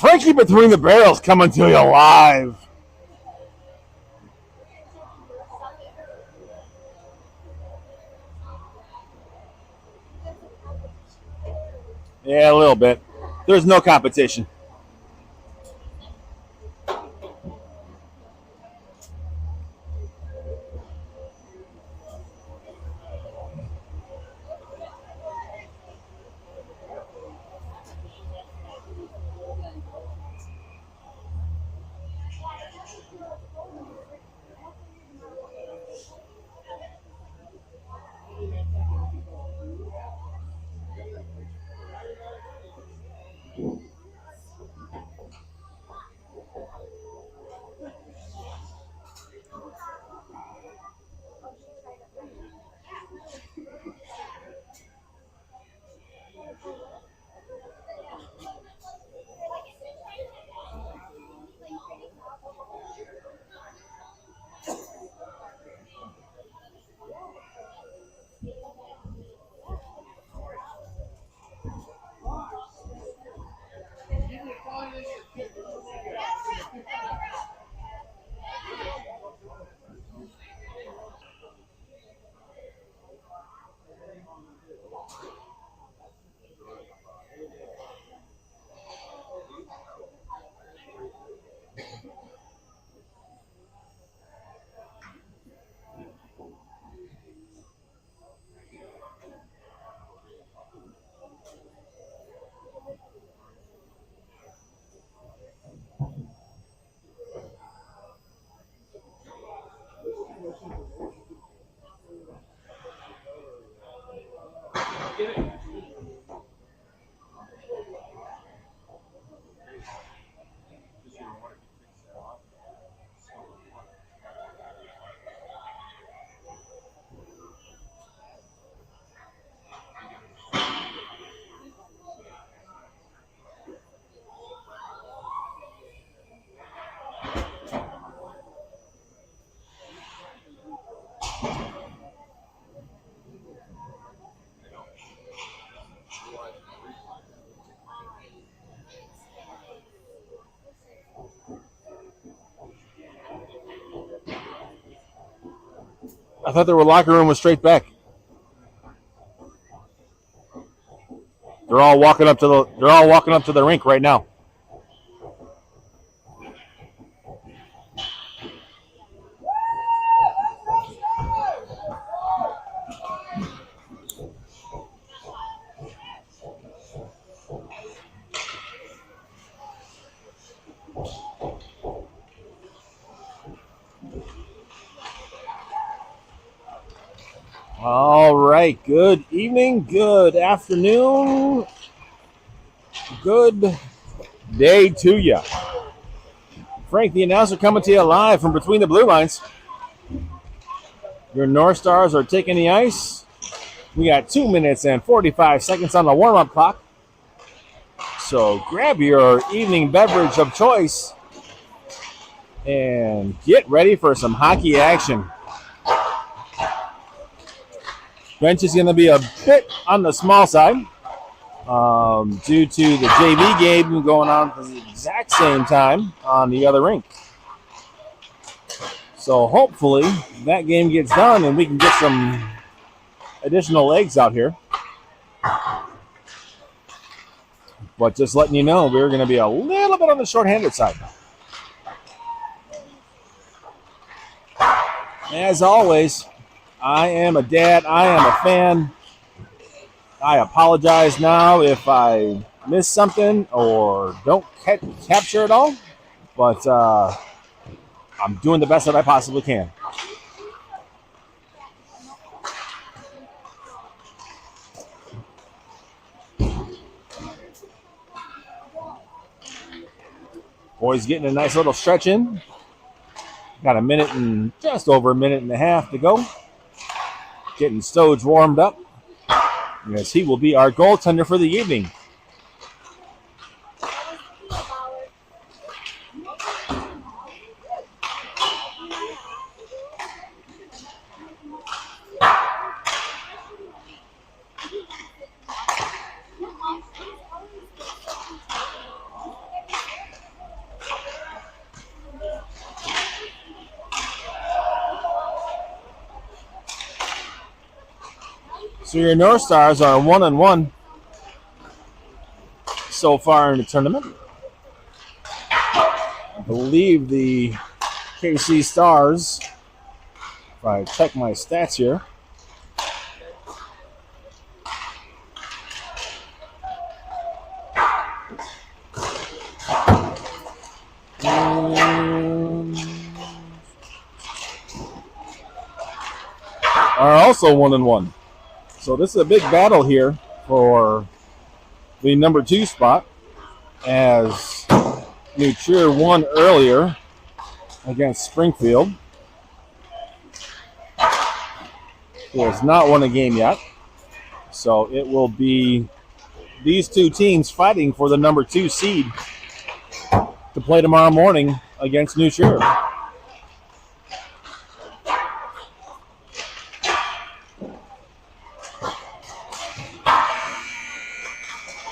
Frankie Between the Barrels coming to you live. Yeah, a little bit. There's no competition. I thought their locker room was straight back. They're all walking up to the rink right now. All right. Good evening, good afternoon, good day to you. Frank, the announcer, coming to you live from between the blue lines. Your North Stars are taking the ice. We got 2 minutes and 45 seconds on the warm-up clock. So grab your evening beverage of choice and get ready for some hockey action. Bench is going to be a bit on the small side due to the JV game going on at the exact same time on the other rink. So hopefully that game gets done and we can get some additional legs out here. But just letting you know, we're going to be a little bit on the short-handed side. As always, I am a dad. I am a fan. I apologize now if I miss something or don't capture it all. But I'm doing the best that I possibly can. Boys getting a nice little stretch in. Got just over a minute and a half to go. Getting Stoge warmed up, as he will be our goaltender for the evening. So your North Stars are 1-1 so far in the tournament. I believe the KC Stars, if I check my stats here, are also 1-1. So this is a big battle here for the number 2 spot, as New Trier won earlier against Springfield, who has not won a game yet. So it will be these two teams fighting for the number 2 seed to play tomorrow morning against New Trier.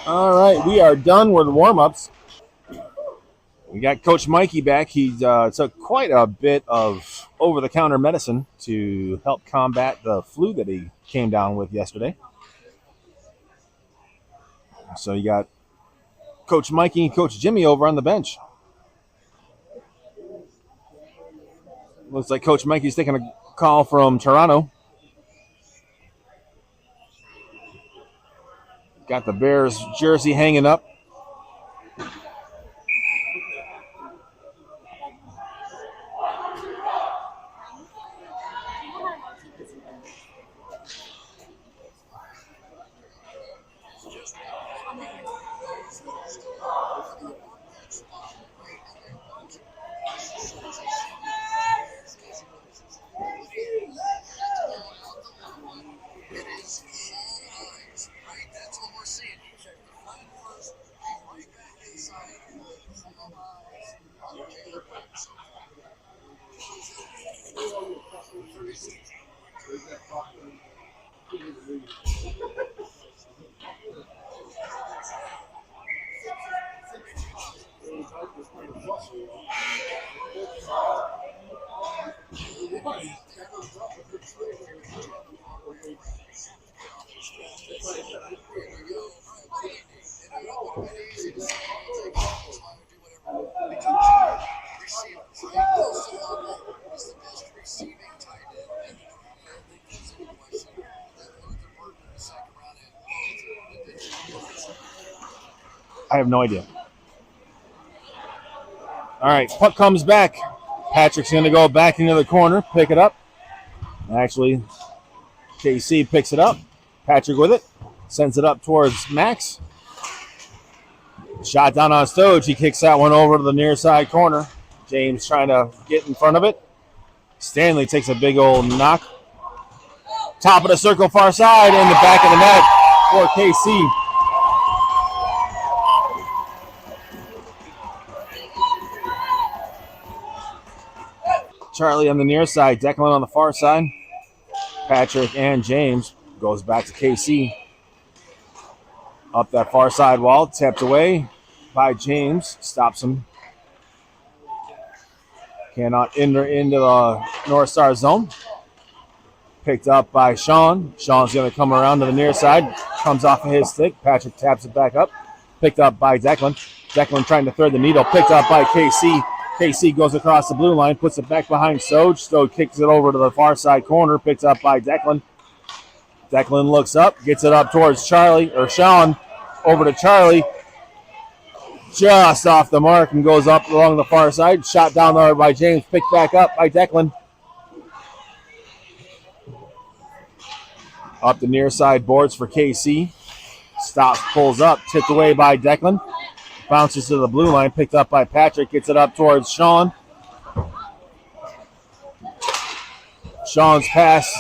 All right, we are done with warm-ups. We got Coach Mikey back. He took quite a bit of over-the-counter medicine to help combat the flu that he came down with yesterday. So you got Coach Mikey and Coach Jimmy over on the bench. Looks like Coach Mikey's taking a call from Toronto. Got the Bears jersey hanging up. I have no idea. All right, puck comes back. Patrick's going to go back into the corner, pick it up. Actually, KC picks it up. Patrick with it. Sends it up towards Max. Shot down on Stoge. He kicks that one over to the near side corner. James trying to get in front of it. Stanley takes a big old knock. Top of the circle, far side, in the back of the net for KC. Charlie on the near side, Declan on the far side. Patrick and James goes back to KC. Up that far side wall, tapped away by James. Stops him. Cannot enter into the North Star zone. Picked up by Sean. Sean's going to come around to the near side. Comes off of his stick. Patrick taps it back up. Picked up by Declan. Declan trying to thread the needle. Picked up by KC. KC goes across the blue line, puts it back behind Stoge. Stoge kicks it over to the far side corner, picked up by Declan. Declan looks up, gets it up towards Charlie, or Sean, over to Charlie. Just off the mark and goes up along the far side. Shot down there by James, picked back up by Declan. Up the near side boards for KC. Stops, pulls up, tipped away by Declan. Bounces to the blue line, picked up by Patrick, gets it up towards Sean. Sean's pass,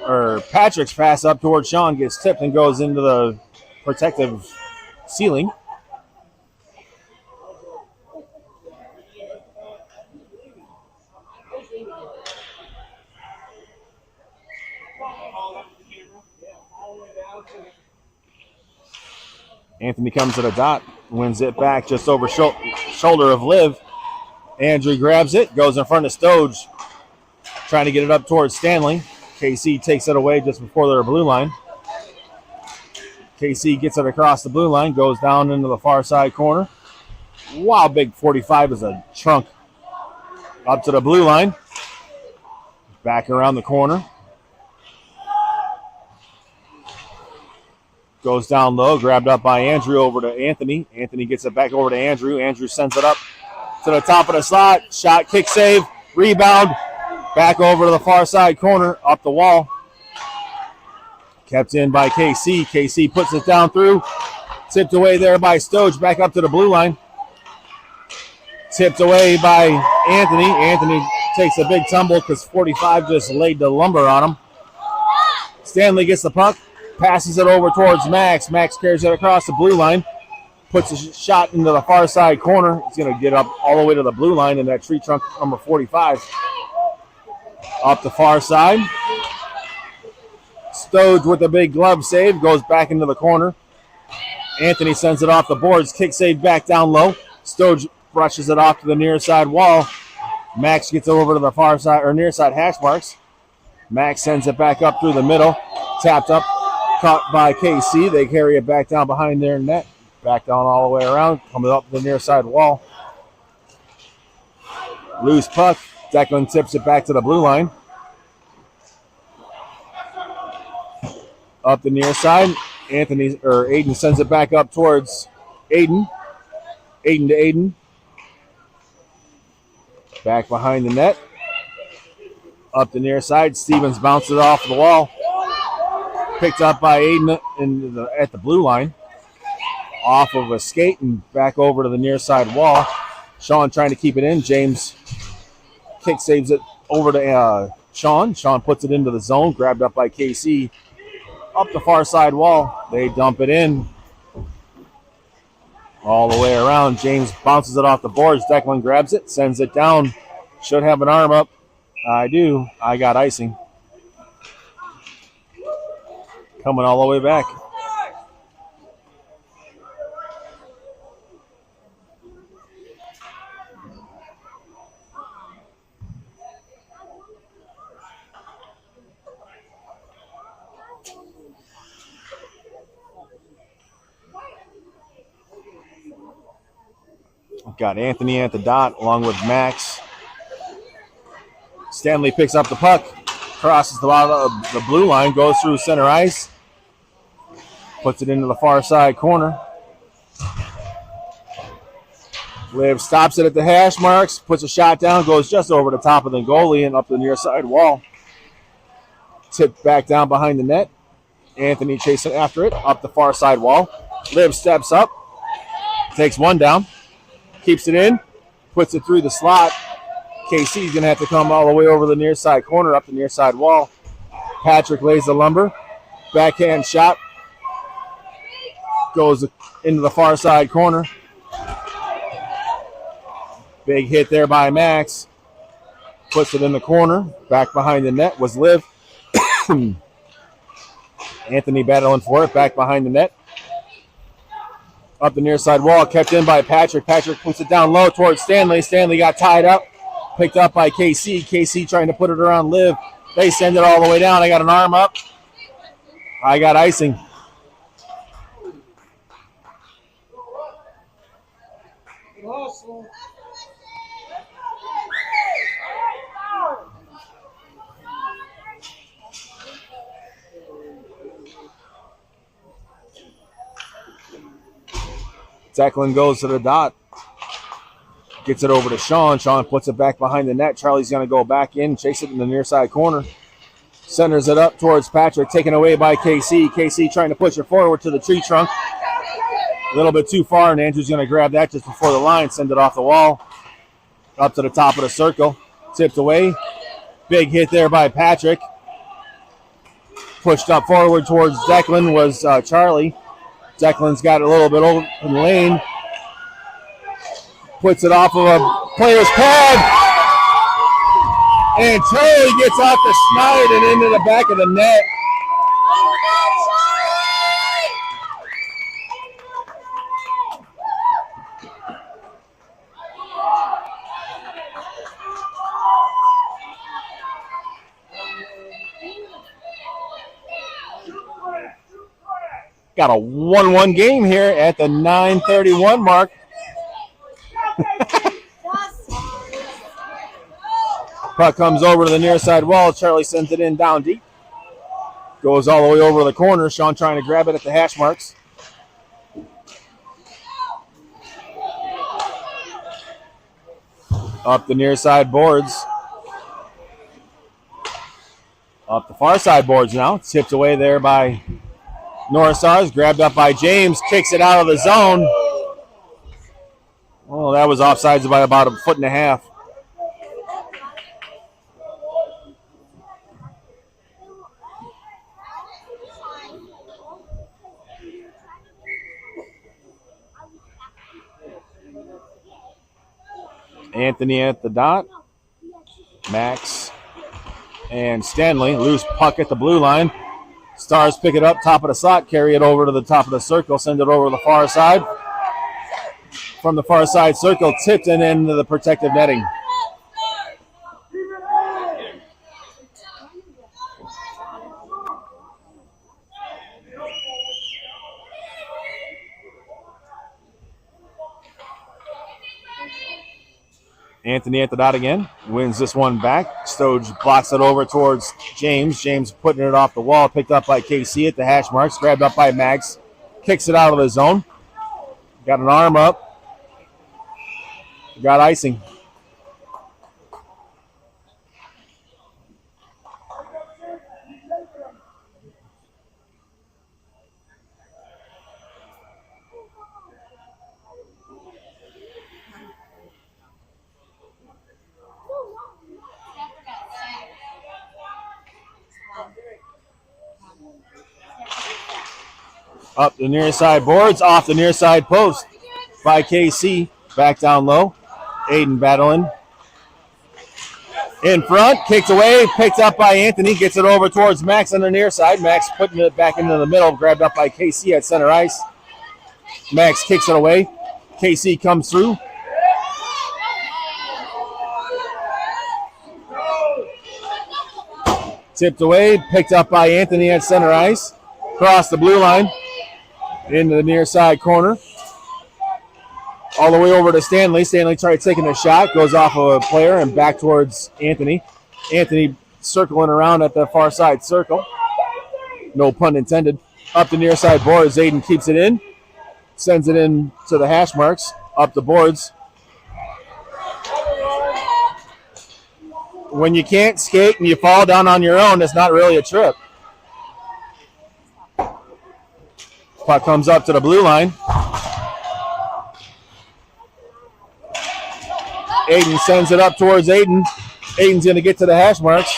or Patrick's pass up towards Sean gets tipped and goes into the protective ceiling. Anthony comes to the dot, wins it back just over shoulder of Liv. Andrew grabs it, goes in front of Stoge, trying to get it up towards Stanley. KC takes it away just before their blue line. KC gets it across the blue line, goes down into the far side corner. Wow, big 45 is a trunk. Up to the blue line. Back around the corner. Goes down low, grabbed up by Andrew over to Anthony. Anthony gets it back over to Andrew. Andrew sends it up to the top of the slot. Shot, kick save, rebound. Back over to the far side corner, up the wall. Kept in by KC. KC puts it down through. Tipped away there by Stoge. Back up to the blue line. Tipped away by Anthony. Anthony takes a big tumble because 45 just laid the lumber on him. Stanley gets the puck. Passes it over towards Max. Max carries it across the blue line. Puts a shot into the far side corner. He's going to get up all the way to the blue line in that tree trunk number 45. Up the far side. Stoge with a big glove save. Goes back into the corner. Anthony sends it off the boards. Kick save back down low. Stoge brushes it off to the near side wall. Max gets over to the far side or near side hash marks. Max sends it back up through the middle. Tapped up. Caught by KC. They carry it back down behind their net. Back down all the way around. Coming up the near side wall. Loose puck. Declan tips it back to the blue line. Up the near side. Aiden sends it back up towards Aiden. Aiden to Aiden. Back behind the net. Up the near side. Stevens bounces it off the wall. Picked up by Aiden at the blue line. Off of a skate and back over to the near side wall. Sean trying to keep it in. James kick saves it over to Sean. Sean puts it into the zone. Grabbed up by KC. Up the far side wall. They dump it in. All the way around. James bounces it off the boards. Declan grabs it. Sends it down. Should have an arm up. I do. I got icing. Coming all the way back. Got Anthony at the dot along with Max. Stanley picks up the puck. Crosses the bottom of the blue line. Goes through center ice. Puts it into the far side corner. Liv stops it at the hash marks. Puts a shot down. Goes just over the top of the goalie and up the near side wall. Tipped back down behind the net. Anthony chasing after it. Up the far side wall. Liv steps up. Takes one down. Keeps it in. Puts it through the slot. KC's going to have to come all the way over the near side corner, up the near side wall. Patrick lays the lumber. Backhand shot. Goes into the far side corner. Big hit there by Max. Puts it in the corner. Back behind the net was Liv. Anthony battling for it. Back behind the net. Up the near side wall. Kept in by Patrick. Patrick puts it down low towards Stanley. Stanley got tied up. Picked up by KC. KC trying to put it around Liv. They send it all the way down. I got an arm up. I got icing. Declan goes to the dot. Gets it over to Sean. Sean puts it back behind the net. Charlie's going to go back in, chase it in the near side corner. Centers it up towards Patrick, taken away by KC. KC trying to push it forward to the tree trunk. A little bit too far, and Andrew's going to grab that just before the line, send it off the wall. Up to the top of the circle. Tipped away. Big hit there by Patrick. Pushed up forward towards Declan was Charlie. Declan's got a little bit over in the lane. Puts it off of a player's pad. And Charlie gets off the schneid and into the back of the net. Got a 1-1 game here at the 9:31 mark. Puck comes over to the near side wall. Charlie sends it in down deep. Goes all the way over to the corner. Sean trying to grab it at the hash marks. Up the near side boards. Up the far side boards now. Tipped away there by North Stars. Grabbed up by James. Kicks it out of the zone. Oh, that was offsides by about a foot and a half. Anthony at the dot. Max and Stanley. Loose puck at the blue line. Stars pick it up, top of the slot, carry it over to the top of the circle, send it over to the far side. From the far side circle, tipped and into the protective netting. Anthony at the dot again. Wins this one back. Stoge blocks it over towards James. James putting it off the wall. Picked up by KC at the hash marks. Grabbed up by Max. Kicks it out of the zone. Got an arm up. Got icing. Up the near side boards, off the near side post by KC. Back down low. Aiden battling. In front, kicked away, picked up by Anthony, gets it over towards Max on the near side. Max putting it back into the middle, grabbed up by KC at center ice. Max kicks it away. KC comes through. Tipped away, picked up by Anthony at center ice. Across the blue line. Into the near side corner. All the way over to Stanley. Stanley tried taking a shot. Goes off of a player and back towards Anthony. Anthony circling around at the far side circle. No pun intended. Up the near side boards. Aiden keeps it in. Sends it in to the hash marks. Up the boards. When you can't skate and you fall down on your own, it's not really a trip. Puck comes up to the blue line. Aiden sends it up towards Aiden. Aiden's going to get to the hash marks.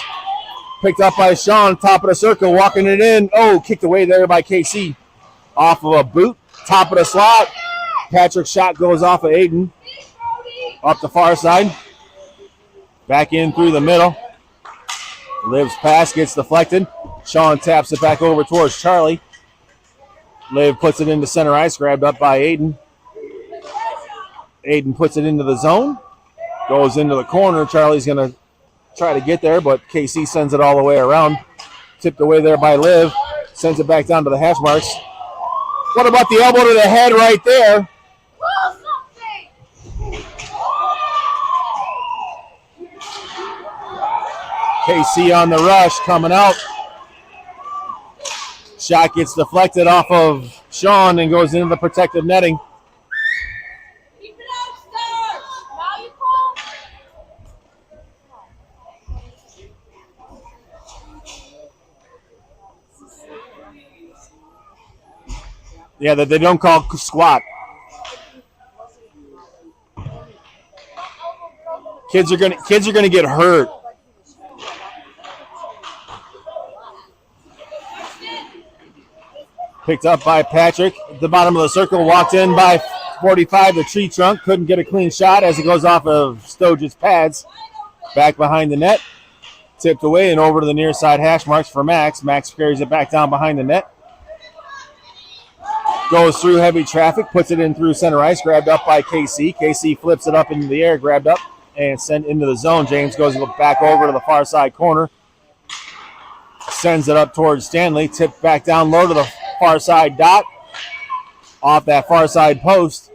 Picked up by Sean, top of the circle, walking it in. Oh, kicked away there by KC. Off of a boot, top of the slot. Patrick's shot goes off of Aiden. Up the far side. Back in through the middle. Liv's pass gets deflected. Sean taps it back over towards Charlie. Liv puts it into center ice, grabbed up by Aiden. Aiden puts it into the zone. Goes into the corner. Charlie's going to try to get there, but KC sends it all the way around. Tipped away there by Liv. Sends it back down to the hash marks. What about the elbow to the head right there? KC on the rush, coming out. Shot gets deflected off of Sean and goes into the protective netting. Keep it up, Stars. Now you call. Yeah, that they don't call squat. Kids are gonna get hurt. Picked up by Patrick at the bottom of the circle. Walked in by 45, the tree trunk. Couldn't get a clean shot as it goes off of Stoge's pads. Back behind the net. Tipped away and over to the near side hash marks for Max. Max carries it back down behind the net. Goes through heavy traffic. Puts it in through center ice. Grabbed up by KC. KC flips it up into the air. Grabbed up and sent into the zone. James goes back over to the far side corner. Sends it up towards Stanley. Tipped back down low to the far side dot off that far side post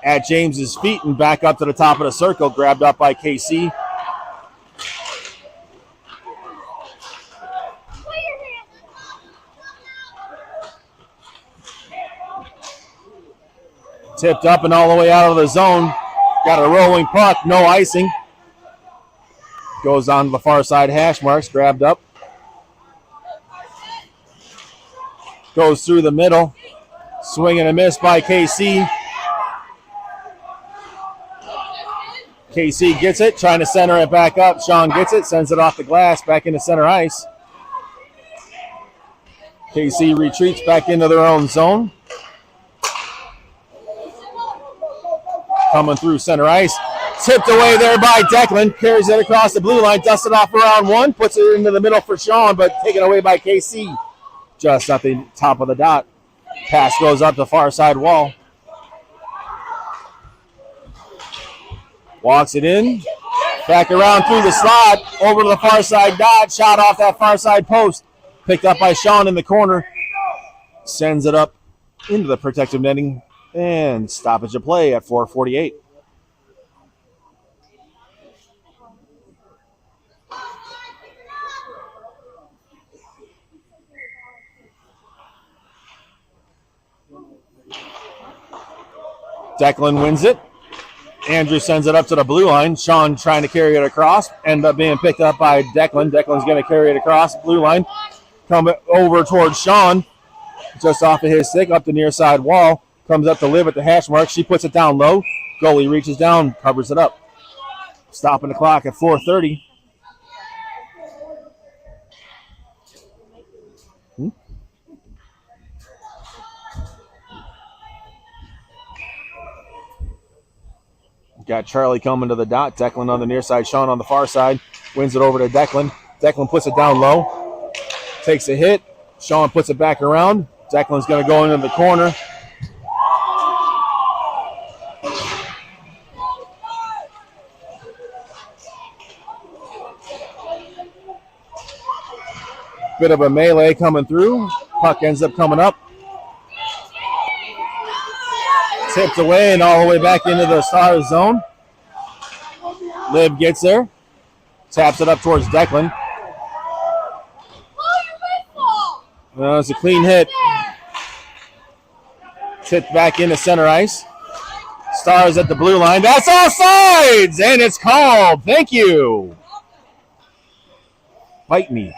at James's feet and back up to the top of the circle, grabbed up by KC. Tipped up and all the way out of the zone. Got a rolling puck, no icing. Goes on to the far side hash marks, grabbed up. Goes through the middle. Swing and a miss by KC. KC gets it, trying to center it back up. Sean gets it, sends it off the glass, back into center ice. KC retreats back into their own zone. Coming through center ice. Tipped away there by Declan. Carries it across the blue line. Dusts it off around one. Puts it into the middle for Sean, but taken away by KC. Just at the top of the dot. Pass goes up the far side wall. Walks it in. Back around through the slot. Over to the far side dot. Shot off that far side post. Picked up by Sean in the corner. Sends it up into the protective netting. And stoppage of play at 4:48. Declan wins it. Andrew sends it up to the blue line. Sean trying to carry it across. End up being picked up by Declan. Declan's going to carry it across blue line. Come over towards Sean. Just off of his stick, up the near side wall. Comes up to Liv at the hash mark. She puts it down low. Goalie reaches down, covers it up. Stopping the clock at 4:30. Got Charlie coming to the dot. Declan on the near side. Sean on the far side. Wins it over to Declan. Declan puts it down low. Takes a hit. Sean puts it back around. Declan's going to go into the corner. Bit of a melee coming through. Puck ends up coming up. Tipped away and all the way back into the Stars zone. Liv gets there. Taps it up towards Declan. It's a clean hit. Tipped back into center ice. Stars at the blue line. That's offsides! And it's called. Thank you. Bite me.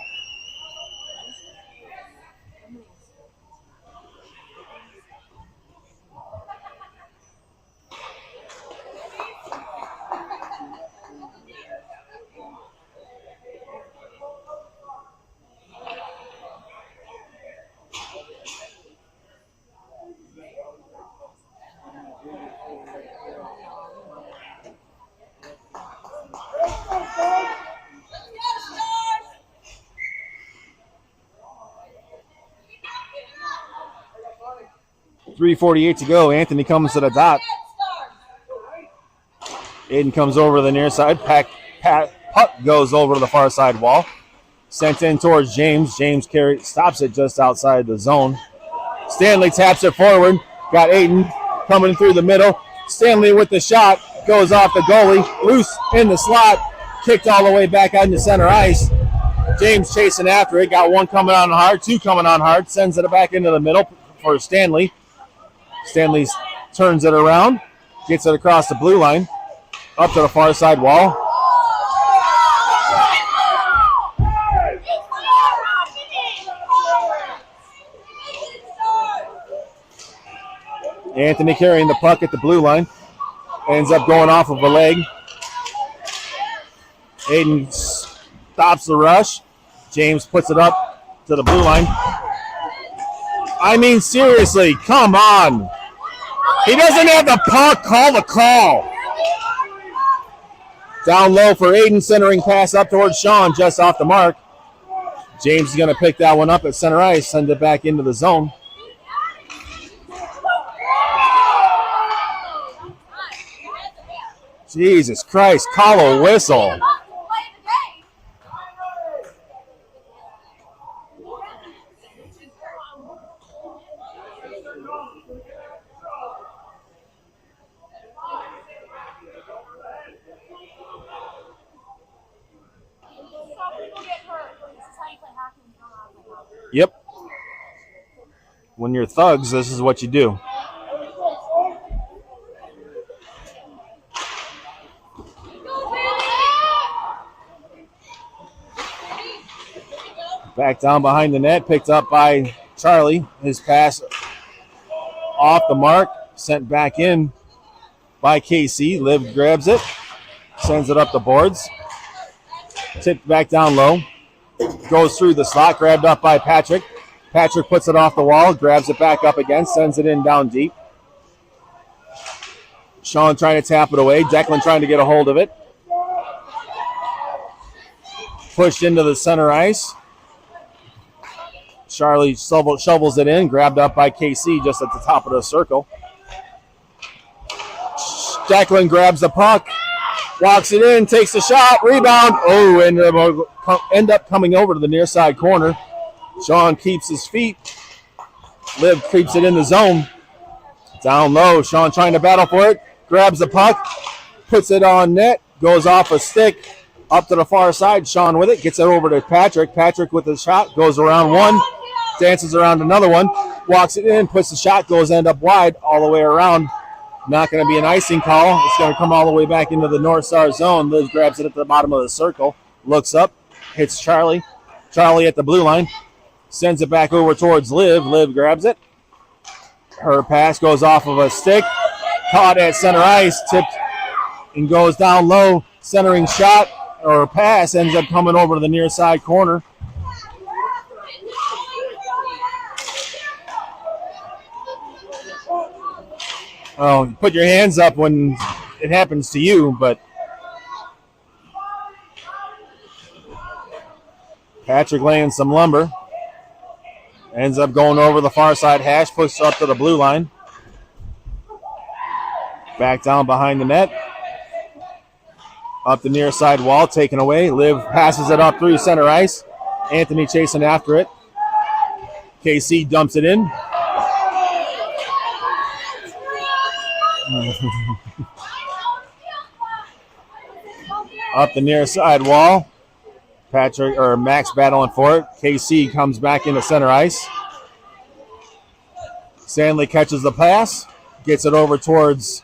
.348 to go. Anthony comes to the dot. Aiden comes over to the near side. Puck goes over to the far side wall. Sent in towards James. James stops it just outside the zone. Stanley taps it forward. Got Aiden coming through the middle. Stanley with the shot. Goes off the goalie. Loose in the slot. Kicked all the way back out into center ice. James chasing after it. Got one coming on hard. Two coming on hard. Sends it back into the middle for Stanley. Stanley turns it around, gets it across the blue line, up to the far side wall. Anthony carrying the puck at the blue line, ends up going off of a leg. Aiden stops the rush. James puts it up to the blue line. I mean, seriously, come on. He doesn't have the puck. Call the call. Down low for Aiden, centering pass up towards Sean, just off the mark. James is going to pick that one up at center ice, send it back into the zone. Jesus Christ, call a whistle. Yep. When you're thugs, this is what you do. Back down behind the net, picked up by Charlie. His pass off the mark, sent back in by KC. Liv grabs it, sends it up the boards. Tipped back down low. Goes through the slot, grabbed up by Patrick. Patrick puts it off the wall, grabs it back up again, sends it in down deep. Sean trying to tap it away. Declan trying to get a hold of it. Pushed into the center ice. Charlie shovels it in, grabbed up by KC just at the top of the circle. Declan grabs the puck, walks it in, takes the shot, rebound. Oh, and end up coming over to the near side corner. Sean keeps his feet. Liv creeps it in the zone. Down low, Sean trying to battle for it. Grabs the puck, puts it on net, goes off a stick, up to the far side. Sean with it, gets it over to Patrick. Patrick with the shot, goes around one, dances around another one, walks it in, puts the shot, goes end up wide all the way around. Not going to be an icing call. It's going to come all the way back into the North Star zone. Liv grabs it at the bottom of the circle, looks up, hits Charlie. Charlie at the blue line, sends it back over towards Liv. Liv grabs it. Her pass goes off of a stick, caught at center ice, tipped and goes down low. Centering shot or pass ends up coming over to the near side corner. Oh, you put your hands up when it happens to you, but Patrick laying some lumber. Ends up going over the far side hash, pushes up to the blue line. Back down behind the net. Up the near side wall, taken away. Liv passes it up through center ice. Anthony chasing after it. KC dumps it in. Up the near side wall. Patrick or Max battling for it. KC comes back into center ice. Stanley catches the pass, gets it over towards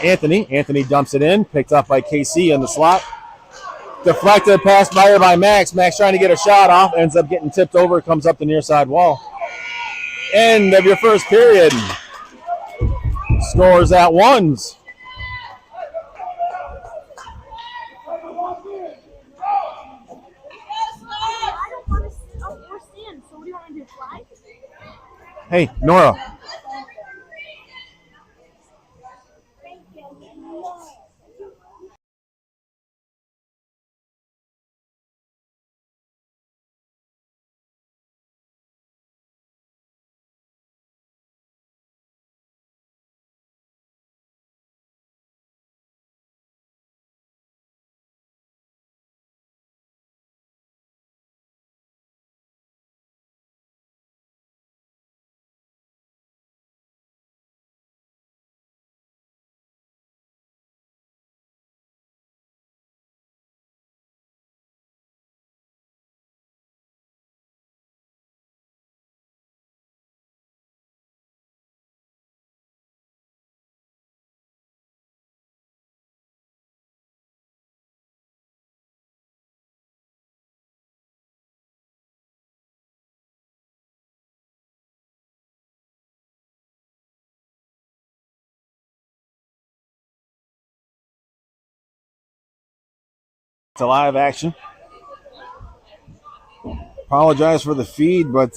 Anthony. Anthony dumps it in, picked up by KC in the slot. Deflected pass by Max. Max trying to get a shot off, ends up getting tipped over, comes up the near side wall. End of your first period. Scores at ones. Hey, Nora. To live action. Apologize for the feed, but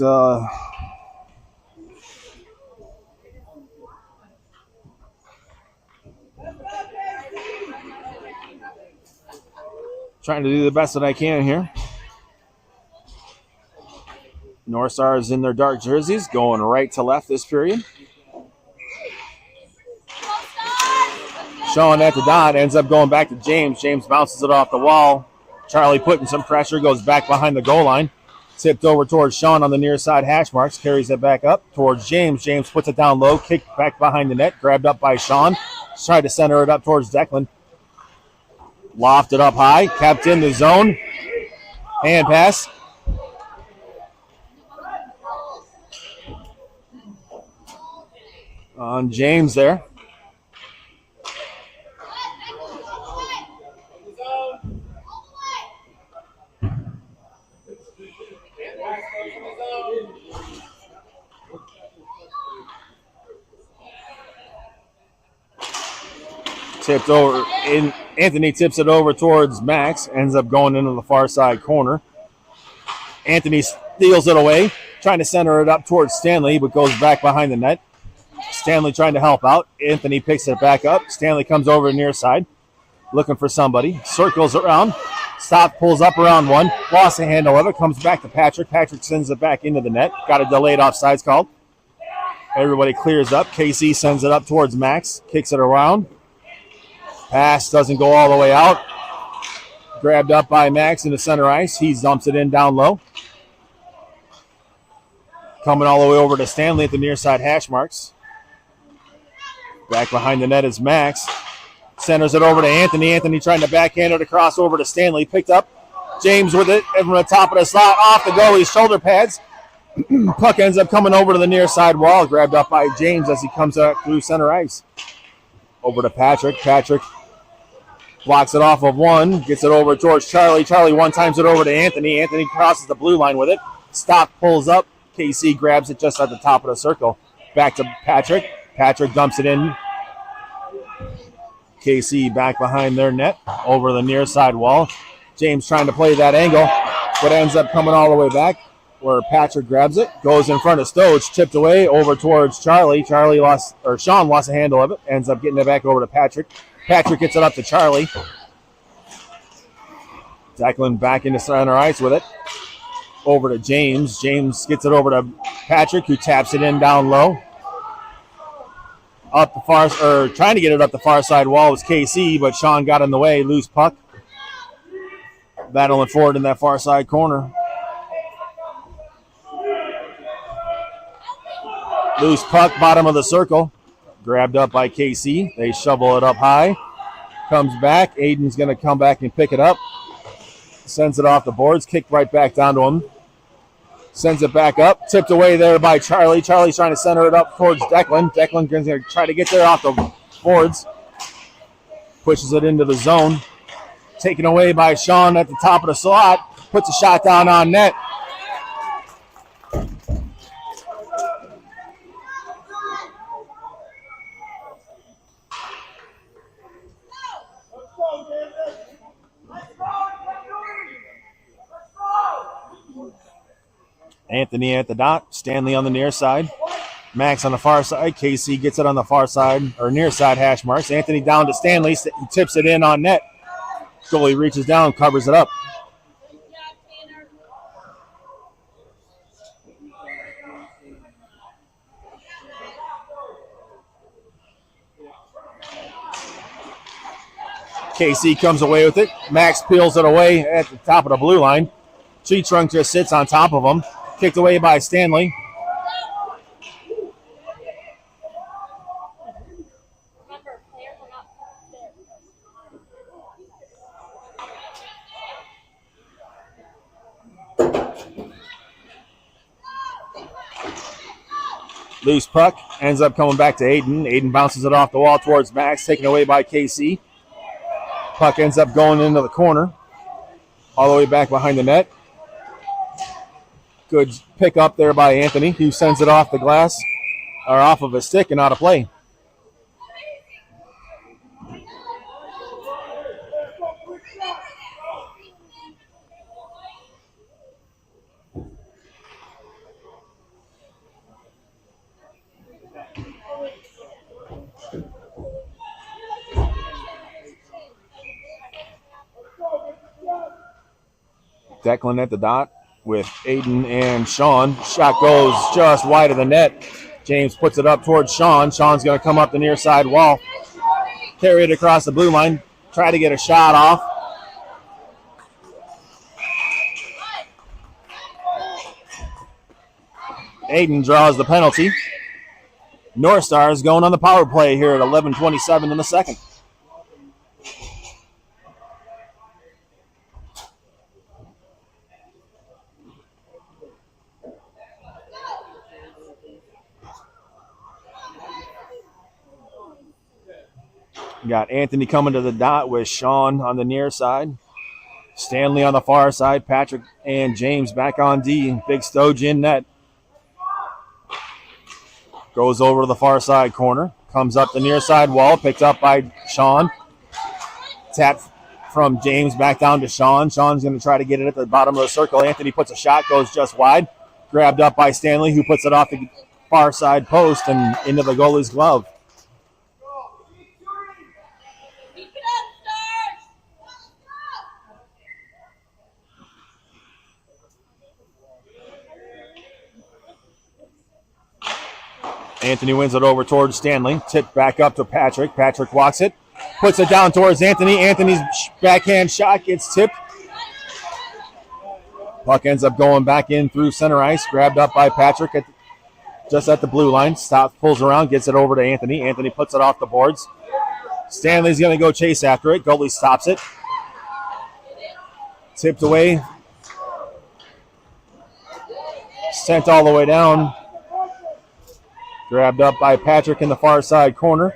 trying to do the best that I can here. North Stars in their dark jerseys, going right to left this period. Showing at the dot, ends up going back to James. James bounces it off the wall. Charlie putting some pressure, goes back behind the goal line. Tipped over towards Sean on the near side hash marks, carries it back up towards James. James puts it down low, kicked back behind the net, grabbed up by Sean. Tried to center it up towards Declan. Lofted up high, kept in the zone. Hand pass. on James there. Tipped over. Anthony tips it over towards Max. Ends up going into the far side corner. Anthony steals it away, trying to center it up towards Stanley, but goes back behind the net. Stanley trying to help out. Anthony picks it back up. Stanley comes over near side, looking for somebody. Circles around. Stop, pulls up around one. Lost the handle of it. Comes back to Patrick. Patrick sends it back into the net. Got a delayed offsides called. Everybody clears up. KC sends it up towards Max. Kicks it around. Pass doesn't go all the way out. Grabbed up by Max in the center ice. He dumps it in down low. Coming all the way over to Stanley at the near side hash marks. Back behind the net is Max. Centers it over to Anthony. Anthony trying to backhand it across over to Stanley. Picked up. James with it from the top of the slot. Off the goalie's shoulder pads. Puck ends up coming over to the near side wall. Grabbed up by James as he comes out through center ice. Over to Patrick. Patrick blocks it off of one. Gets it over towards Charlie. Charlie one times it over to Anthony. Anthony crosses the blue line with it. Stop, pulls up. KC grabs it just at the top of the circle. Back to Patrick. Patrick dumps it in. KC back behind their net. Over the near side wall. James trying to play that angle, but ends up coming all the way back where Patrick grabs it. Goes in front of Stoge. Tipped away over towards Charlie. Sean lost the handle of it. Ends up getting it back over to Patrick. Patrick gets it up to Charlie. Declan back into center ice with it. Over to James. James gets it over to Patrick, who taps it in down low. Up the trying to get it up the far side wall was KC, but Sean got in the way. Loose puck. Battling forward in that far side corner. Loose puck, bottom of the circle. Grabbed up by KC. They shovel it up high. Comes back. Aiden's going to come back and pick it up. Sends it off the boards. Kicked right back down to him. Sends it back up. Tipped away there by Charlie. Charlie's trying to center it up towards Declan. Declan's going to try to get there off the boards. Pushes it into the zone. Taken away by Sean at the top of the slot. Puts a shot down on net. Anthony at the dot. Stanley on the near side. Max on the far side. KC gets it on the far side, or near side hash marks. Anthony down to Stanley. Tips it in on net. Goalie reaches down, covers it up. KC comes away with it. Max peels it away at the top of the blue line. Tree Trunk just sits on top of him. Kicked away by Stanley. Loose puck. Ends up coming back to Aiden. Aiden bounces it off the wall towards Max. Taken away by KC. Puck ends up going into the corner. All the way back behind the net. Good pick up there by Anthony, who sends it off the glass, or off of a stick and out of play. Declan at the dot with Aiden and Sean. Shot goes just wide of the net. James puts it up towards Sean. Sean's going to come up the near side wall. Carry it across the blue line. Try to get a shot off. Aiden draws the penalty. North Stars going on the power play here at 11:27 in the second. Got Anthony coming to the dot with Sean on the near side. Stanley on the far side. Patrick and James back on D. Big Stoge in net. Goes over to the far side corner. Comes up the near side wall. Picked up by Sean. Tap from James back down to Sean. Sean's going to try to get it at the bottom of the circle. Anthony puts a shot. Goes just wide. Grabbed up by Stanley, who puts it off the far side post and into the goalie's glove. Anthony wins it over towards Stanley. Tipped back up to Patrick. Patrick walks it. Puts it down towards Anthony. Anthony's backhand shot gets tipped. Puck ends up going back in through center ice. Grabbed up by Patrick just at the blue line. Stops, pulls around, gets it over to Anthony. Anthony puts it off the boards. Stanley's going to go chase after it. Goalie stops it. Tipped away. Sent all the way down. Grabbed up by Patrick in the far side corner.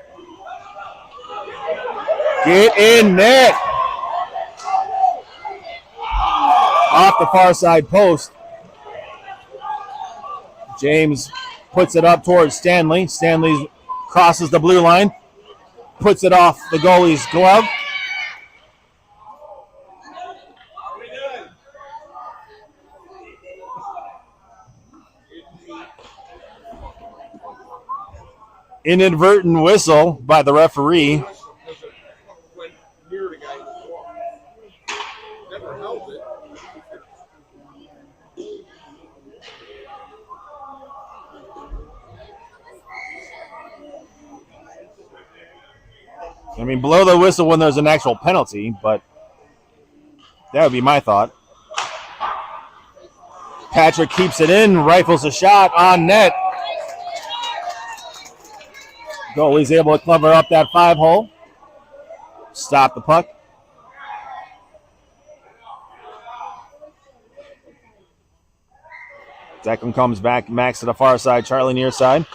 Get in net. Off the far side post. James puts it up towards Stanley. Stanley crosses the blue line. Puts it off the goalie's glove. Inadvertent whistle by the referee. I mean, blow the whistle when there's an actual penalty, but that would be my thought. Patrick keeps it in, rifles a shot on net. Goalie's able to cover up that 5-hole. Stop the puck. Declan comes back. Max to the far side. Charlie near side.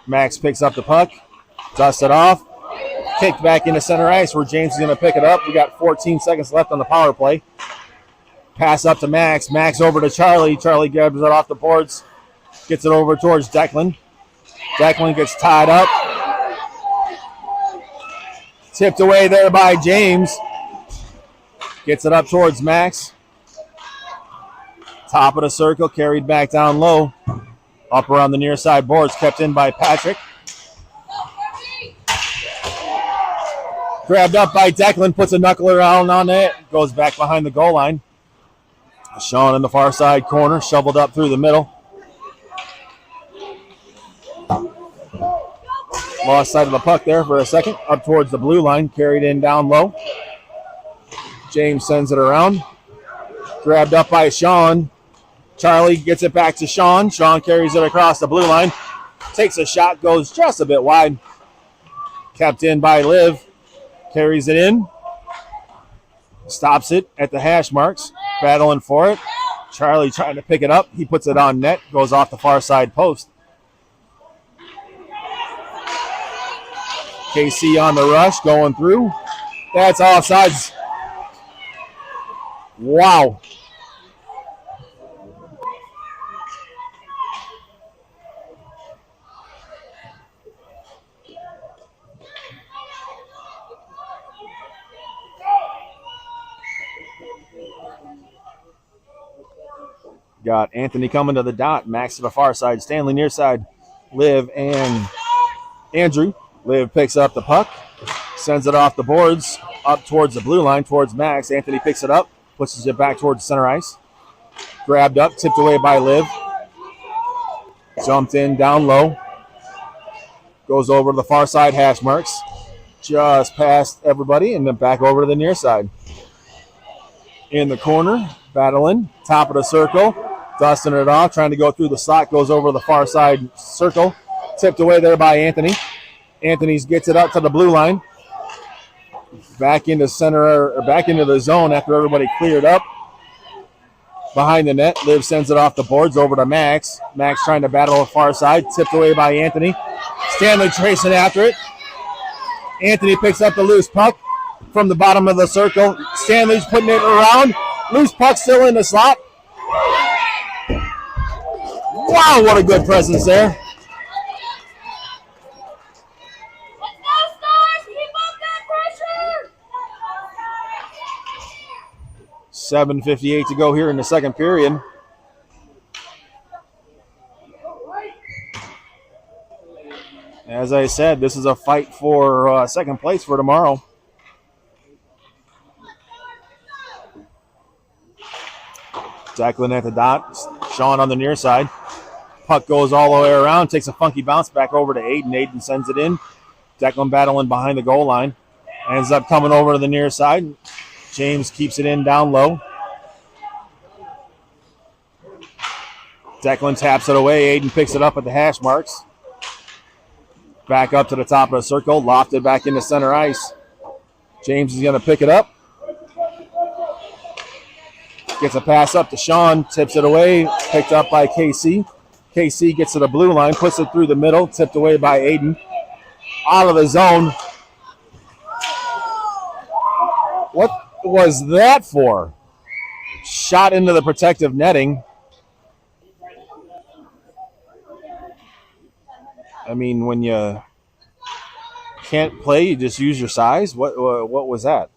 Max picks up the puck. Dusts it off. Kicked back into center ice where James is going to pick it up. We got 14 seconds left on the power play. Pass up to Max. Max over to Charlie. Charlie grabs it off the boards. Gets it over towards Declan. Declan gets tied up. Tipped away there by James. Gets it up towards Max. Top of the circle, carried back down low. Up around the near side boards, kept in by Patrick. Grabbed up by Declan, puts a knuckle around on it. Goes back behind the goal line. Sean in the far side corner, shoveled up through the middle. Lost sight of the puck there for a second. Up towards the blue line. Carried in down low. James sends it around. Grabbed up by Sean. Charlie gets it back to Sean. Sean carries it across the blue line. Takes a shot. Goes just a bit wide. Kept in by Liv. Carries it in. Stops it at the hash marks. Battling for it. Charlie trying to pick it up. He puts it on net. Goes off the far side post. KC on the rush, going through. That's offsides. Wow. Got Anthony coming to the dot. Max to the far side. Stanley near side. Liv and Andrew. Liv picks up the puck, sends it off the boards, up towards the blue line, towards Max. Anthony picks it up, pushes it back towards the center ice. Grabbed up, tipped away by Liv. Jumped in, down low. Goes over to the far side hash marks. Just past everybody and then back over to the near side. In the corner, battling, top of the circle, dusting it off, trying to go through the slot, goes over the far side circle. Tipped away there by Anthony. Anthony's gets it up to the blue line. Back into center, or back into the zone after everybody cleared up. Behind the net, Liv sends it off the boards over to Max. Max trying to battle the far side, tipped away by Anthony. Stanley tracing after it. Anthony picks up the loose puck from the bottom of the circle. Stanley's putting it around. Loose puck still in the slot. Wow, what a good presence there. 7:58 to go here in the second period. As I said, this is a fight for second place for tomorrow. Declan at the dot. Sean on the near side. Puck goes all the way around, takes a funky bounce back over to Aiden. Aiden sends it in. Declan battling behind the goal line. Ends up coming over to the near side. James keeps it in down low. Declan taps it away. Aiden picks it up at the hash marks. Back up to the top of the circle. Lofted back into center ice. James is going to pick it up. Gets a pass up to Sean. Tips it away. Picked up by KC. KC gets to the blue line. Puts it through the middle. Tipped away by Aiden. Out of the zone. What was that for? Shot into the protective netting. I mean, when you can't play, you just use your size. What was that?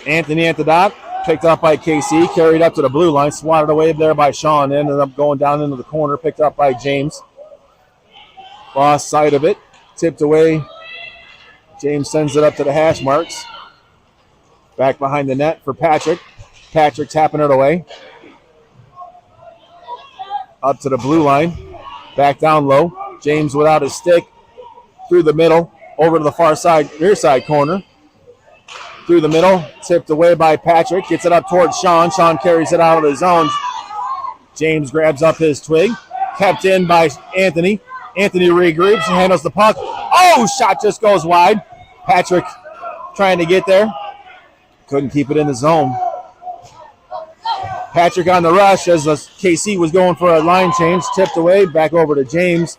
Anthony at the dot, picked up by KC, carried up to the blue line, swatted away there by Sean, ended up going down into the corner, picked up by James. Lost sight of it, tipped away. James sends it up to the hash marks. Back behind the net for Patrick. Patrick tapping it away. Up to the blue line, back down low. James without his stick, through the middle, over to the far side, near side corner. Through the middle, tipped away by Patrick. Gets it up towards Sean. Sean carries it out of the zone. James grabs up his twig. Kept in by Anthony. Anthony regroups and handles the puck. Oh, shot just goes wide. Patrick trying to get there. Couldn't keep it in the zone. Patrick on the rush as the KC was going for a line change. Tipped away, back over to James.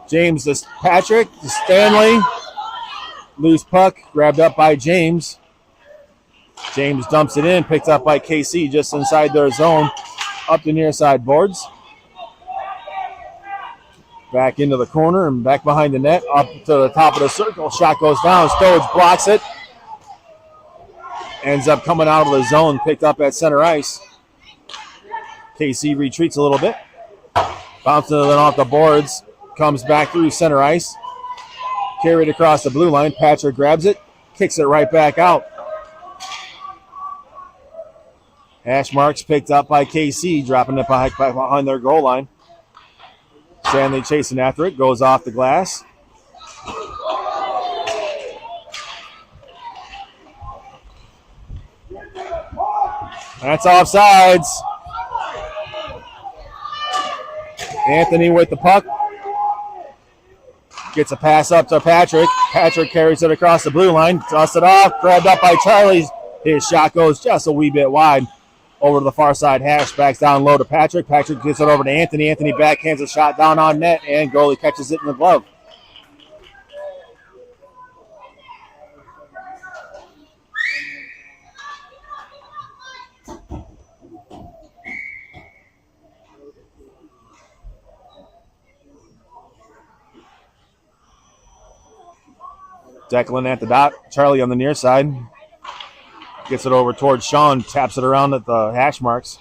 James to Patrick, to Stanley. Loose puck, grabbed up by James. James dumps it in, picked up by KC just inside their zone, up the near side boards. Back into the corner and back behind the net, up to the top of the circle. Shot goes down, Stoge blocks it. Ends up coming out of the zone, picked up at center ice. KC retreats a little bit. Bounces it off the boards, comes back through center ice. Carried across the blue line. Patrick grabs it, kicks it right back out. Hash marks picked up by KC, dropping it behind their goal line. Stanley chasing after it, goes off the glass. That's offsides. Anthony with the puck. Gets a pass up to Patrick. Patrick carries it across the blue line. Tossed it off. Grabbed up by Charlie. His shot goes just a wee bit wide. Over to the far side hash. Backs down low to Patrick. Patrick gets it over to Anthony. Anthony backhands a shot down on net. And goalie catches it in the glove. Declan at the dot. Charlie on the near side. Gets it over towards Sean. Taps it around at the hash marks.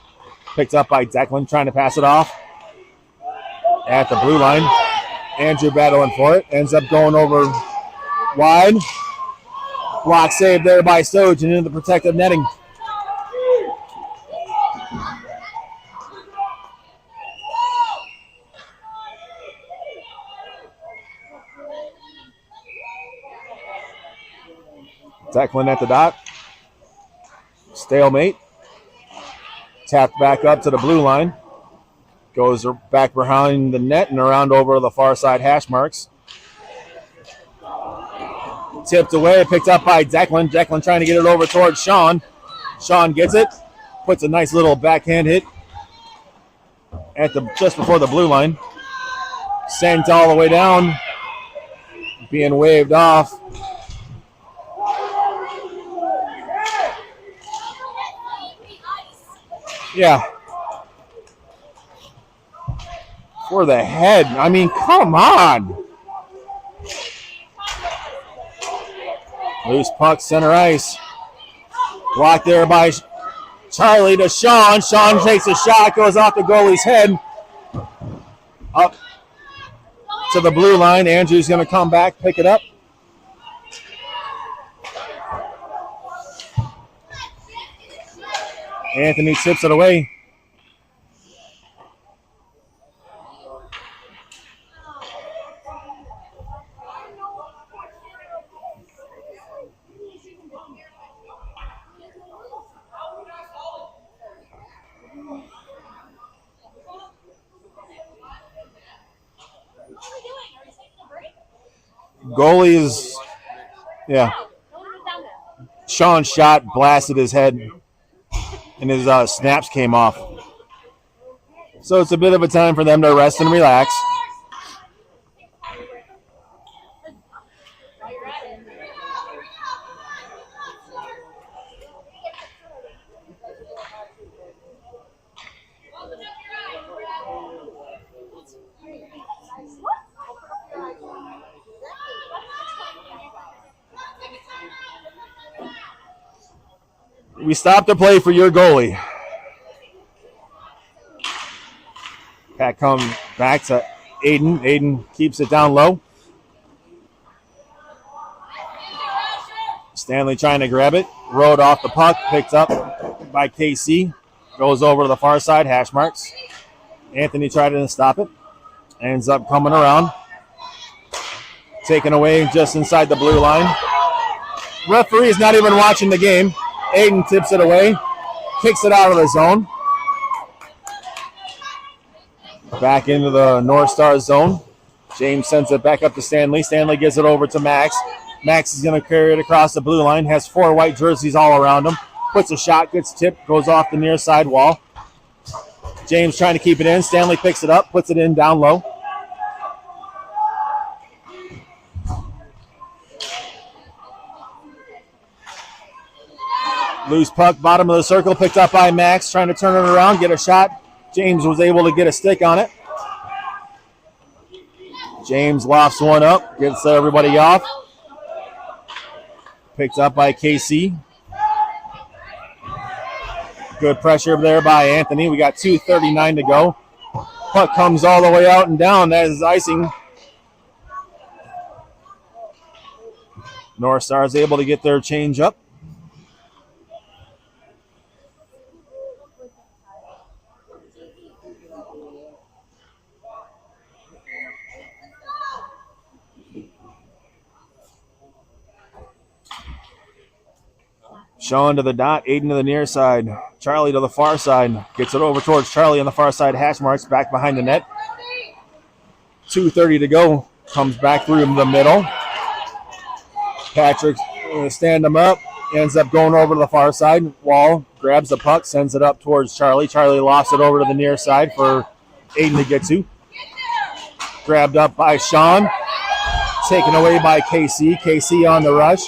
Picked up by Declan. Trying to pass it off. At the blue line. Andrew battling for it. Ends up going over wide. Block save there by Stoge and into the protective netting. Declan at the dot. Stalemate. Tapped back up to the blue line. Goes back behind the net and around over to the far side hash marks. Tipped away, picked up by Declan. Declan trying to get it over towards Sean. Sean gets it. Puts a nice little backhand hit at just before the blue line. Sent all the way down. Being waved off. Yeah. For the head. I mean, come on. Loose puck, center ice. Blocked there by Charlie to Sean. Sean takes a shot, goes off the goalie's head. Up to the blue line. Andrew's going to come back, pick it up. Anthony tips it away. Goalie is, yeah. Sean's shot blasted his head, and his snaps came off. So it's a bit of a time for them to rest and relax. We stopped to play for your goalie. Pat comes back to Aiden. Aiden keeps it down low. Stanley trying to grab it. Rode off the puck. Picked up by KC. Goes over to the far side. Hash marks. Anthony tried to stop it. Ends up coming around. Taken away just inside the blue line. Referee is not even watching the game. Aiden tips it away. Kicks it out of the zone. Back into the North Star zone. James sends it back up to Stanley. Stanley gives it over to Max. Max is going to carry it across the blue line. Has 4 white jerseys all around him. Puts a shot, gets tipped, goes off the near side wall. James trying to keep it in. Stanley picks it up, puts it in down low. Loose puck, bottom of the circle, picked up by Max, trying to turn it around, get a shot. James was able to get a stick on it. James lofts one up, gets everybody off. Picked up by KC. Good pressure there by Anthony. We got 2:39 to go. Puck comes all the way out and down. That is icing. North Star is able to get their change up. Sean to the dot, Aiden to the near side. Charlie to the far side. Gets it over towards Charlie on the far side. Hash marks back behind the net. 2:30 to go. Comes back through the middle. Patrick stand him up. Ends up going over to the far side. Wall grabs the puck, sends it up towards Charlie. Charlie lofts it over to the near side for Aiden to get to. Grabbed up by Sean. Taken away by KC. KC on the rush.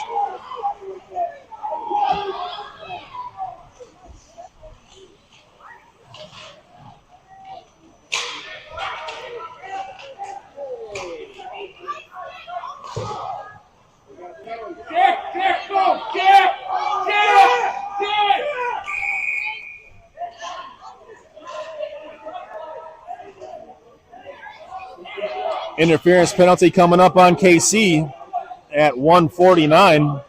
Interference penalty coming up on KC at 1:49.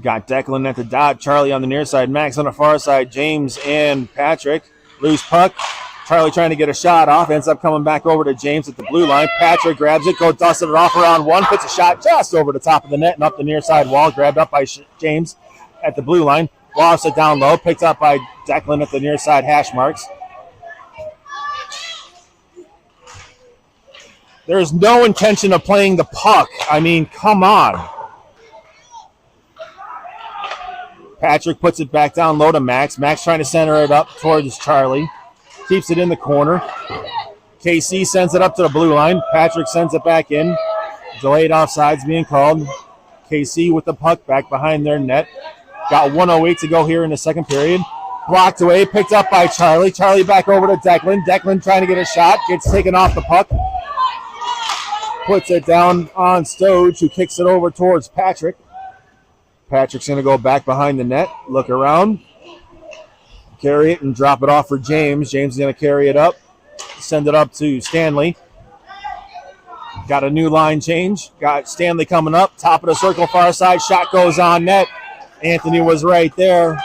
Got Declan at the dot. Charlie on the near side. Max on the far side. James and Patrick. Loose puck. Charlie trying to get a shot off. Ends up coming back over to James at the blue line. Patrick grabs it. Goes dusting it off around one. Puts a shot just over the top of the net and up the near side wall. Grabbed up by James at the blue line. Lofts it down low. Picked up by Declan at the near side hash marks. There's no intention of playing the puck. I mean, come on. Patrick puts it back down low to Max. Max trying to center it up towards Charlie. Keeps it in the corner. KC sends it up to the blue line. Patrick sends it back in. Delayed offsides being called. KC with the puck back behind their net. Got 1:08 to go here in the second period. Blocked away, picked up by Charlie. Charlie back over to Declan. Declan trying to get a shot. Gets taken off the puck. Puts it down on Stoge, who kicks it over towards Patrick. Patrick's going to go back behind the net, look around, carry it, and drop it off for James. James is going to carry it up, send it up to Stanley. Got a new line change. Got Stanley coming up, top of the circle, far side. Shot goes on net. Anthony was right there.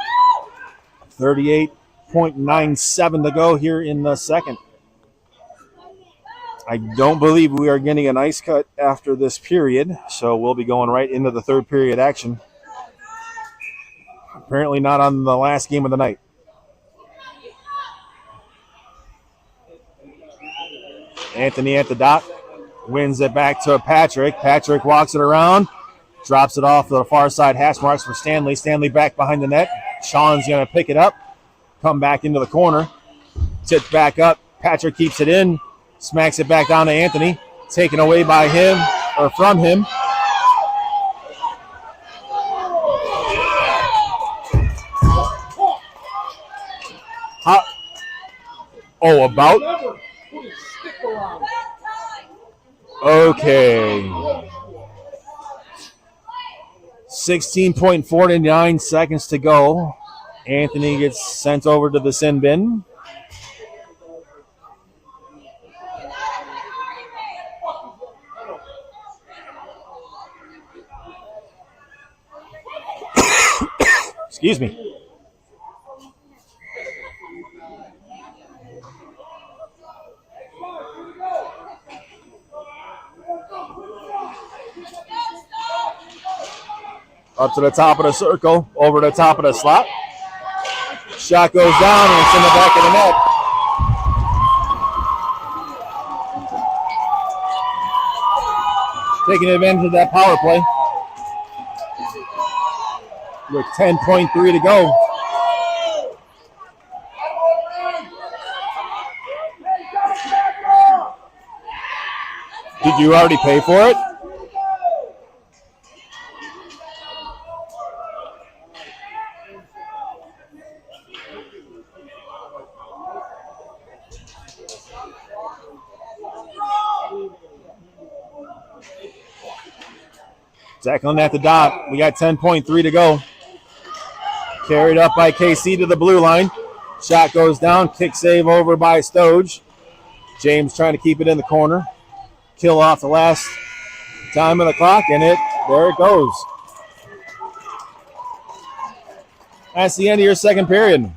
38.97 to go here in the second. I don't believe we are getting an ice cut after this period, so we'll be going right into the third period action. Apparently not on the last game of the night. Anthony at the dot. Wins it back to Patrick. Patrick walks it around. Drops it off to the far side. Hash marks for Stanley. Stanley back behind the net. Sean's going to pick it up. Come back into the corner. Tipped back up. Patrick keeps it in. Smacks it back down to Anthony. Taken away by him, or from him. About? Okay. 16.49 seconds to go. Anthony gets sent over to the sin bin. Excuse me. Up to the top of the circle, over the top of the slot. Shot goes down and it's in the back of the net. Taking advantage of that power play. With 10.3 to go. Did you already pay for it? Declan at the dot. We got 10.3 to go. Carried up by KC to the blue line. Shot goes down. Kick save over by Stoge. James trying to keep it in the corner. Kill off the last time of the clock, and there it goes. That's the end of your second period.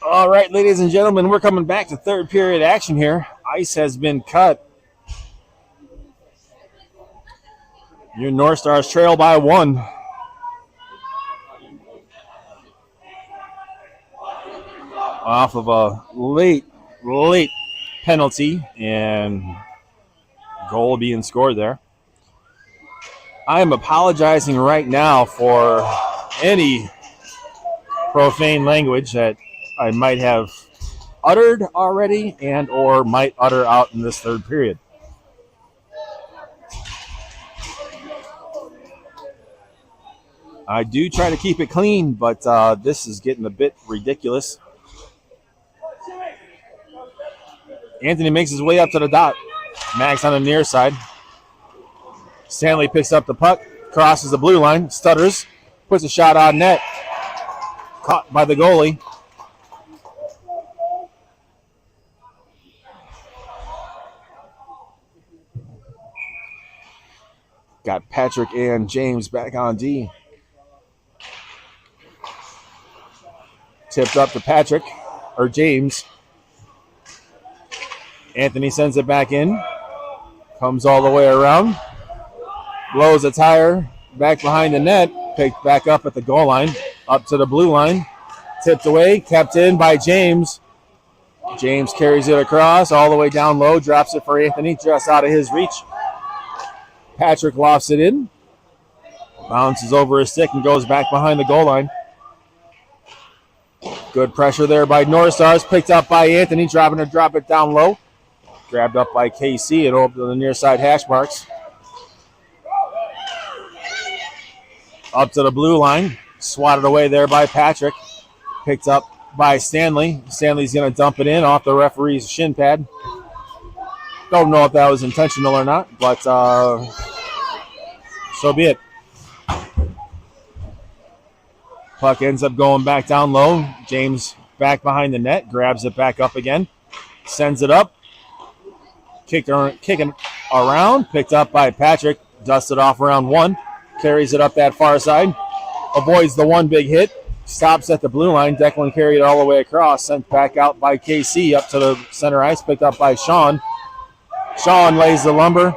All right, ladies and gentlemen, we're coming back to third period action here. Ice has been cut. Your North Stars trail by 1. Off of a late penalty and goal being scored there. I am apologizing right now for any profane language that I might have uttered already and or might utter out in this third period. I do try to keep it clean, but this is getting a bit ridiculous. Anthony makes his way up to the dot. Max on the near side. Stanley picks up the puck, crosses the blue line, stutters, puts a shot on net. Caught by the goalie. Got Patrick and James back on D. Tipped up to Patrick, or James. Anthony sends it back in. Comes all the way around. Blows a tire back behind the net. Picked back up at the goal line. Up to the blue line. Tipped away. Kept in by James. James carries it across all the way down low. Drops it for Anthony just out of his reach. Patrick lofts it in. Bounces over his stick and goes back behind the goal line. Good pressure there by North Stars. Picked up by Anthony. Drop it down low. Grabbed up by KC and over to the near side hash marks. Up to the blue line. Swatted away there by Patrick. Picked up by Stanley. Stanley's going to dump it in off the referee's shin pad. Don't know if that was intentional or not, but so be it. Puck ends up going back down low. James back behind the net. Grabs it back up again. Sends it up. Kicking around. Picked up by Patrick. Dusted off around 1. Carries it up that far side. Avoids the one big hit. Stops at the blue line. Declan carried it all the way across. Sent back out by KC up to the center ice. Picked up by Sean. Sean lays the lumber.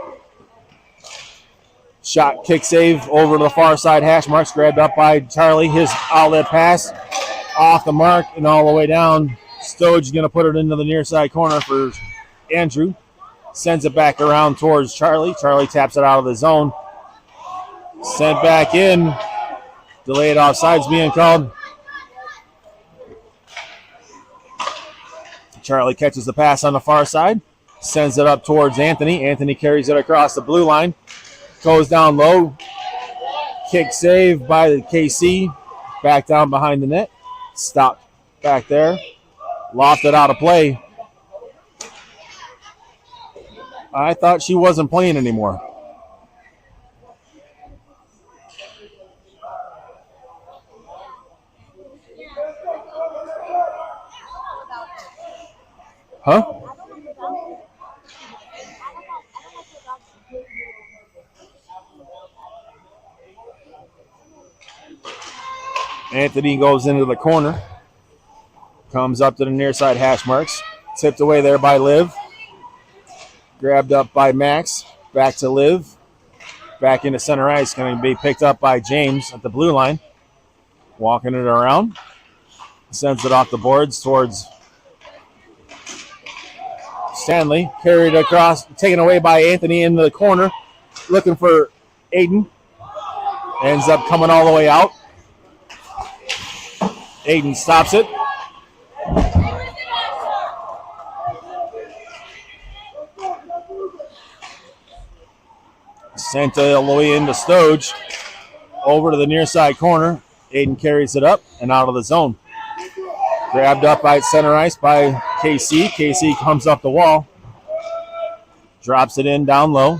Shot, kick save over to the far side hash marks. Grabbed up by Charlie. His outlet pass off the mark and all the way down. Stoge going to put it into the near side corner for Andrew. Sends it back around towards Charlie. Charlie taps it out of the zone. Sent back in. Delayed offsides being called. Charlie catches the pass on the far side. Sends it up towards Anthony. Anthony carries it across the blue line. Goes down low. Kick save by the KC. Back down behind the net. Stopped back there. Lofted out of play. I thought she wasn't playing anymore. Huh? Anthony goes into the corner. Comes up to the near side hash marks. Tipped away there by Liv. Grabbed up by Max. Back to Liv. Back into center ice. Going to be picked up by James at the blue line. Walking it around. Sends it off the boards towards Stanley. Carried across. Taken away by Anthony into the corner. Looking for Aiden. Ends up coming all the way out. Aiden stops it. Sent all the way into Stoge. Over to the near side corner. Aiden carries it up and out of the zone. Grabbed up by center ice by KC. KC comes up the wall. Drops it in down low.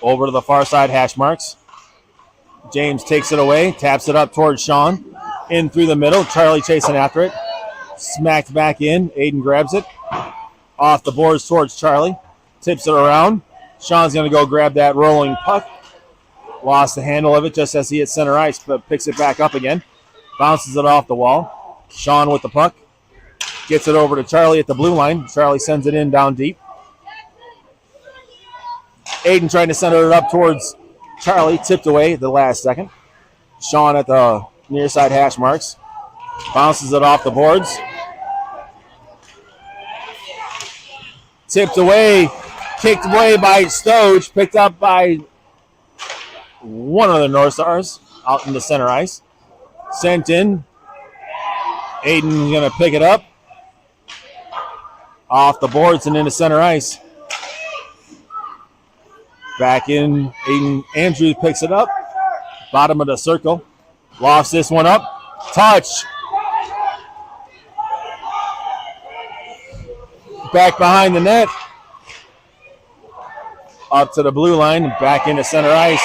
Over to the far side hash marks. James takes it away. Taps it up towards Sean. In through the middle. Charlie chasing after it. Smacked back in. Aiden grabs it. Off the boards towards Charlie. Tips it around. Sean's going to go grab that rolling puck. Lost the handle of it just as he hit center ice, but picks it back up again. Bounces it off the wall. Sean with the puck. Gets it over to Charlie at the blue line. Charlie sends it in down deep. Aiden trying to send it up towards Charlie. Tipped away at the last second. Sean at the near side hash marks. Bounces it off the boards. Tipped away. Kicked away by Stoge. Picked up by one of the North Stars out in the center ice. Sent in. Aiden's going to pick it up. Off the boards and into center ice. Back in. Aiden Andrews picks it up. Bottom of the circle. Lofts this one up. Touch. Back behind the net. Up to the blue line. Back into center ice.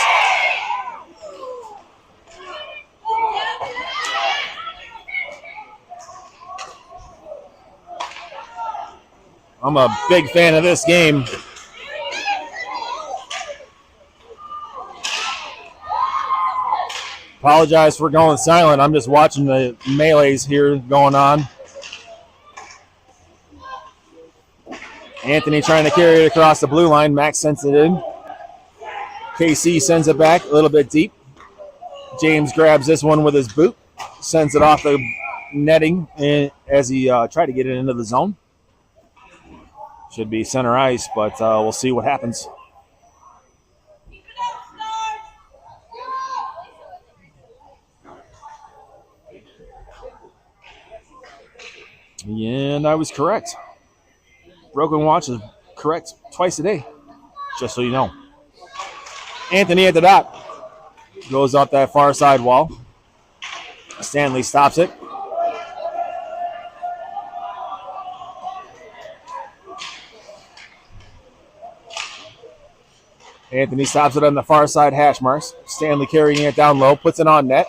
I'm a big fan of this game. Apologize for going silent. I'm just watching the melees here going on. Anthony trying to carry it across the blue line. Max sends it in. KC sends it back a little bit deep. James grabs this one with his boot. Sends it off the netting as he tried to get it into the zone. Should be center ice, but we'll see what happens. And I was correct. Broken watch is correct twice a day, just so you know. Anthony at the dot. Goes up that far side wall. Stanley stops it. Anthony stops it on the far side hash marks. Stanley carrying it down low, puts it on net.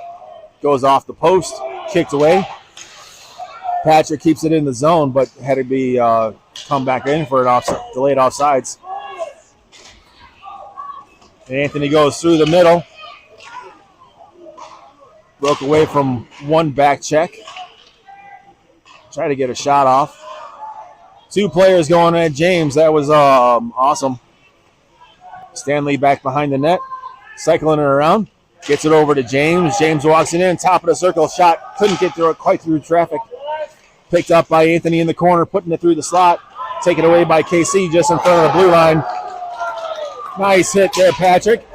Goes off the post, kicked away. Patrick keeps it in the zone, but had to be come back in for an delayed offsides. And Anthony goes through the middle. Broke away from one back check. Try to get a shot off. Two players going at James. That was awesome. Stanley back behind the net. Cycling it around. Gets it over to James. James walks it in. Top of the circle. Shot. Couldn't get through it quite through traffic. Picked up by Anthony in the corner, putting it through the slot. Taken away by KC just in front of the blue line. Nice hit there, Patrick.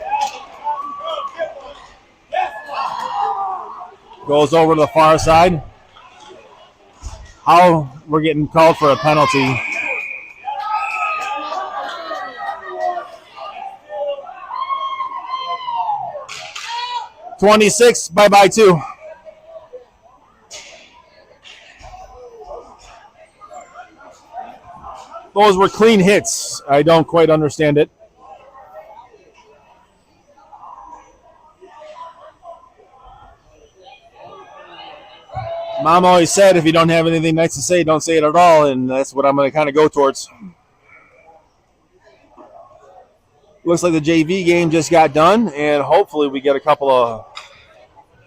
Goes over to the far side. How we're getting called for a penalty. $26, bye-bye 2. Those were clean hits. I don't quite understand it. Mom always said if you don't have anything nice to say, don't say it at all, and that's what I'm going to kind of go towards. Looks like the JV game just got done, and hopefully we get a couple of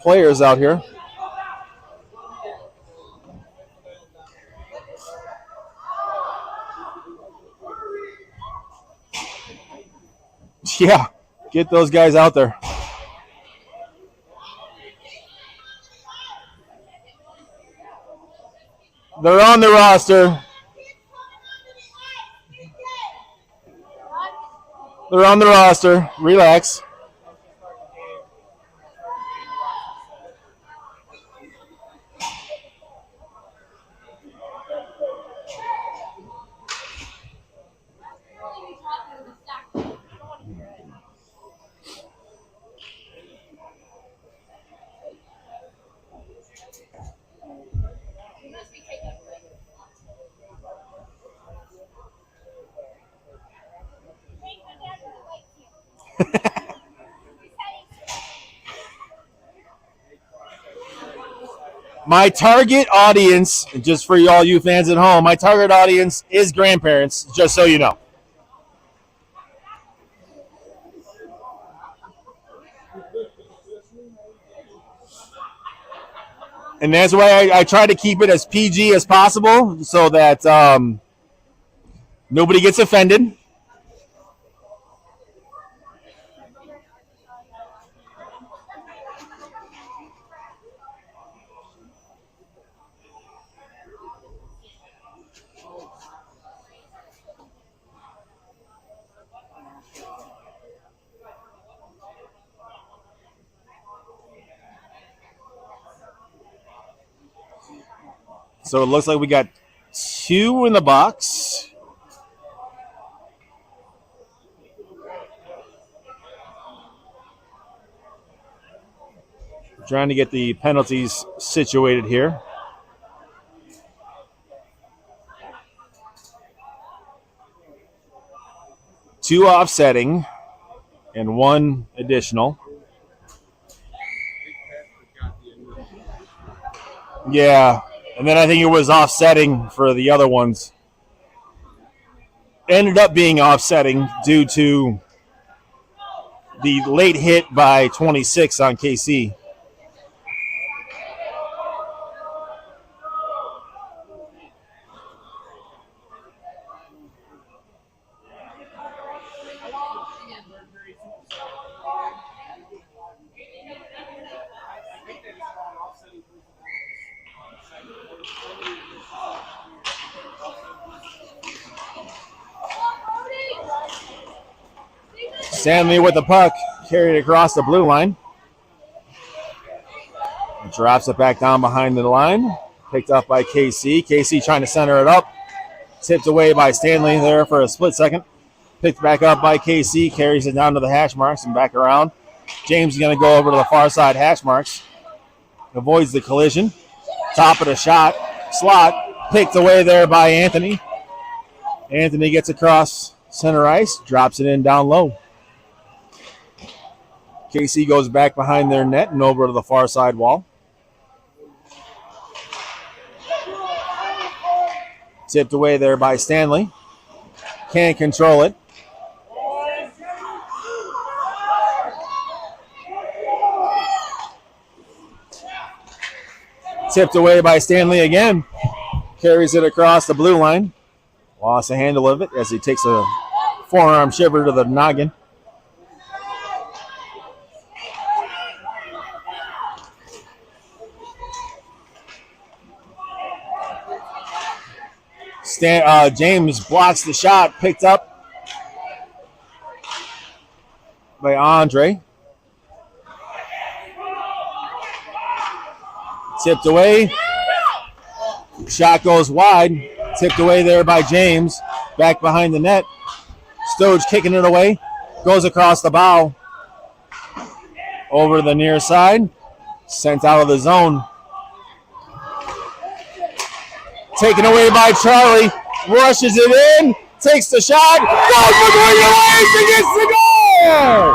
players out here. Yeah, get those guys out there. They're on the roster. They're on the roster. Relax. My target audience, just for all you fans at home, my target audience is grandparents, just so you know. And that's why I try to keep it as PG as possible so that nobody gets offended. So it looks like we got 2 in the box. Trying to get the penalties situated here. Two offsetting and 1 additional. Yeah, and then I think it was offsetting for the other ones. Ended up being offsetting due to the late hit by 26 on KC. Stanley with the puck, carried across the blue line. Drops it back down behind the line. Picked up by KC. KC trying to center it up. Tipped away by Stanley there for a split second. Picked back up by KC. Carries it down to the hash marks and back around. James is going to go over to the far side hash marks. Avoids the collision. Top of the shot. Slot. Picked away there by Anthony. Anthony gets across center ice. Drops it in down low. KC goes back behind their net and over to the far side wall. Tipped away there by Stanley. Can't control it. Tipped away by Stanley again. Carries it across the blue line. Lost the handle of it as he takes a forearm shiver to the noggin. James blocks the shot, picked up by Andre. Tipped away. Shot goes wide. Tipped away there by James. Back behind the net. Stoge kicking it away. Goes across the bow. Over to the near side. Sent out of the zone. Taken away by Charlie. Rushes it in. Takes the shot. Goes between the legs and gets the goal!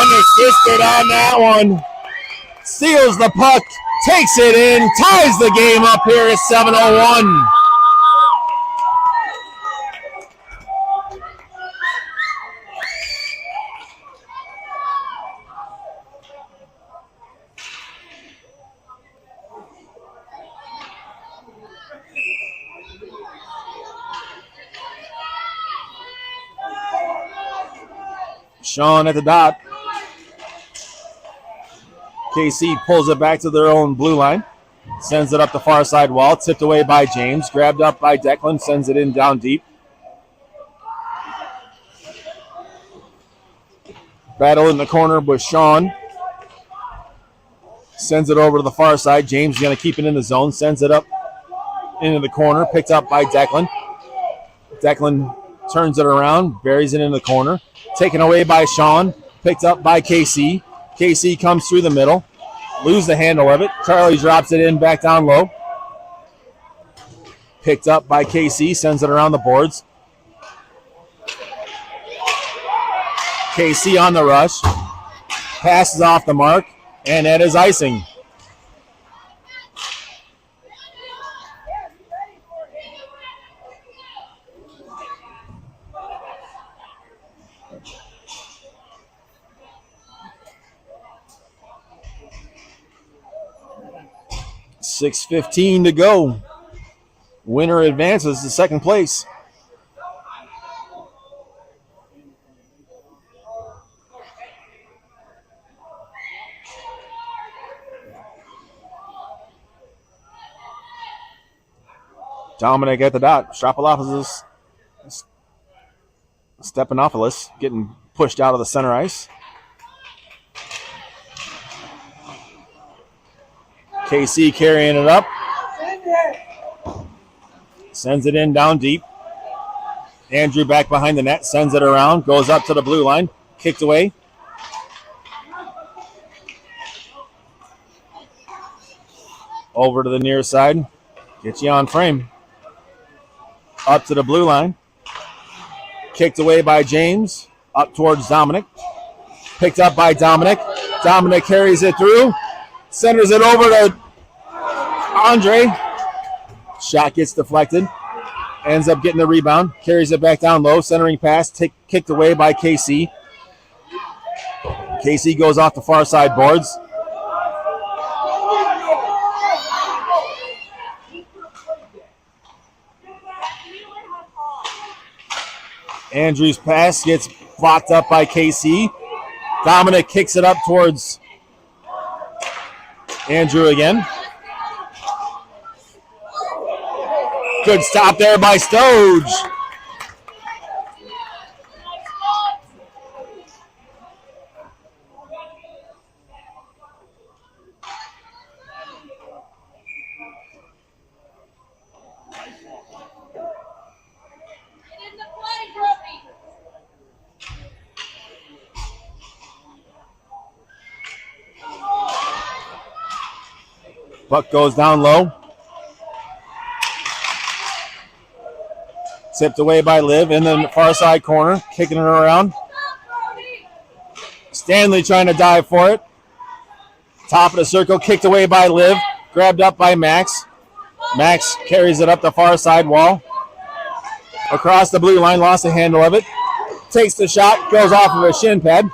Unassisted on that one. Steals the puck. Takes it in. Ties the game up here at 7:01. Sean at the dot. KC pulls it back to their own blue line. Sends it up the far side wall. Tipped away by James. Grabbed up by Declan. Sends it in down deep. Battle in the corner with Sean. Sends it over to the far side. James is going to keep it in the zone. Sends it up into the corner. Picked up by Declan. Declan turns it around. Buries it in the corner. Taken away by Sean. Picked up by KC. KC comes through the middle. Lose the handle of it. Charlie drops it in back down low. Picked up by KC. Sends it around the boards. KC on the rush. Passes off the mark. And that is icing. 6:15 to go. Winner advances to second place. Dominic at the dot. Stropolopoulos, Stephanopoulos getting pushed out of the center ice. KC carrying it up. Sends it in down deep. Andrew back behind the net. Sends it around. Goes up to the blue line. Kicked away. Over to the near side. Get you on frame. Up to the blue line. Kicked away by James. Up towards Dominic. Picked up by Dominic. Dominic carries it through. Centers it over to Andre. Shot gets deflected. Ends up getting the rebound. Carries it back down low. Centering pass. Kicked away by KC. KC goes off the far side boards. Andrew's pass gets blocked up by KC. Dominic kicks it up towards Andrew again. Good stop there by Stoge. Puck goes down low. Tipped away by Liv in the far side corner. Kicking it around. Stanley trying to dive for it. Top of the circle. Kicked away by Liv. Grabbed up by Max. Max carries it up the far side wall. Across the blue line. Lost the handle of it. Takes the shot. Goes off of a shin pad.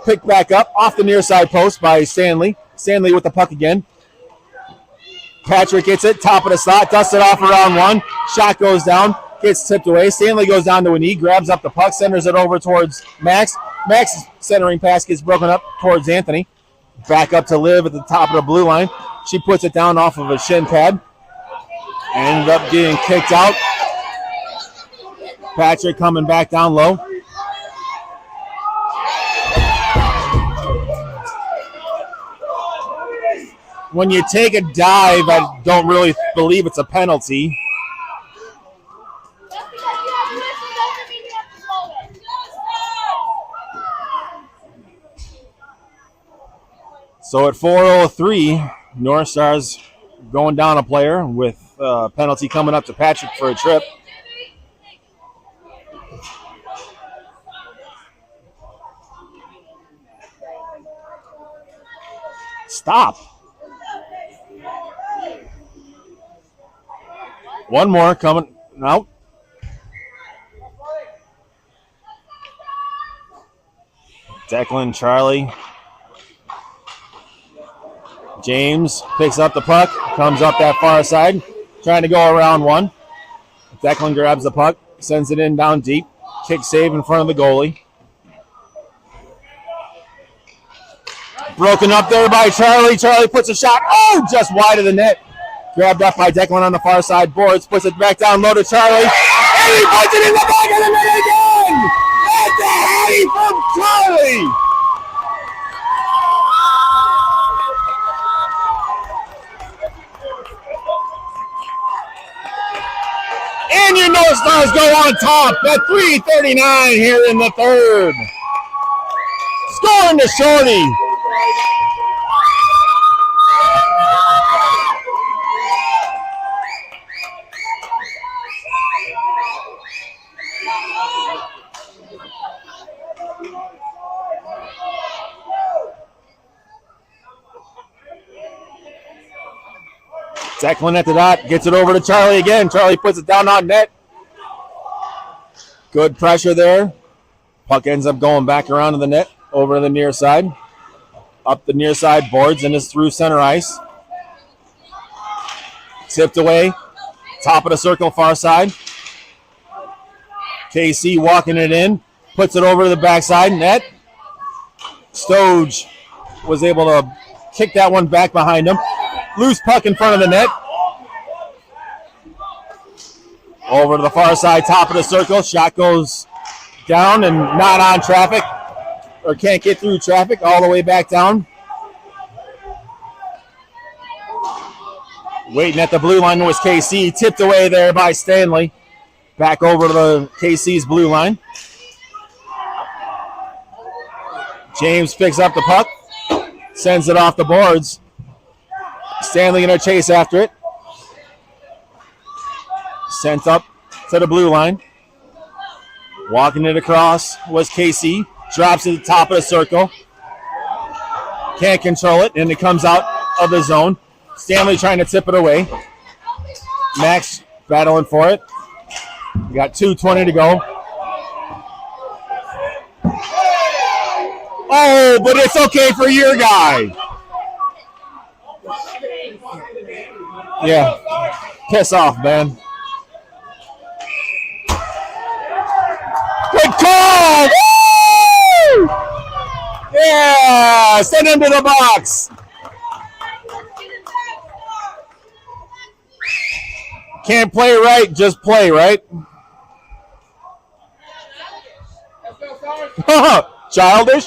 Picked back up. Off the near side post by Stanley. Stanley with the puck again. Patrick gets it, top of the slot, dusts it off around one. Shot goes down, gets tipped away. Stanley goes down to a knee, grabs up the puck, centers it over towards Max. Max's centering pass gets broken up towards Anthony. Back up to Liv at the top of the blue line. She puts it down off of a shin pad. Ended up getting kicked out. Patrick coming back down low. When you take a dive, I don't really believe it's a penalty. So at 4:03, North Stars going down a player with a penalty coming up to Patrick for a trip. Stop. One more coming. No. Declan, Charlie. James picks up the puck. Comes up that far side. Trying to go around one. Declan grabs the puck. Sends it in down deep. Kick save in front of the goalie. Broken up there by Charlie. Charlie puts a shot. Oh, just wide of the net. Grabbed up by Declan on the far side boards. Puts it back down low to Charlie. And he puts it in the back of the net again. That's a heady from Charlie. And your North Stars go on top at 3:39 here in the third. Scoring to Shorty. Declan at the dot, gets it over to Charlie again. Charlie puts it down on net. Good pressure there. Puck ends up going back around to the net, over to the near side. Up the near side boards and is through center ice. Tipped away. Top of the circle, far side. KC walking it in. Puts it over to the backside. Net. Stoge was able to kick that one back behind him. Loose puck in front of the net. Over to the far side, top of the circle. Shot goes down and not on traffic. Or can't get through traffic. All the way back down. Waiting at the blue line was KC. Tipped away there by Stanley. Back over to the KC's blue line. James picks up the puck. Sends it off the boards. Stanley going to chase after it. Sent up to the blue line. Walking it across was KC. Drops at the top of the circle. Can't control it, and it comes out of the zone. Stanley trying to tip it away. Max battling for it. We got 2:20 to go. Oh, but it's okay for your guy. Yeah. Piss off, man. Good call! Woo! Yeah! Send him to the box. Can't play right, just play right. Childish?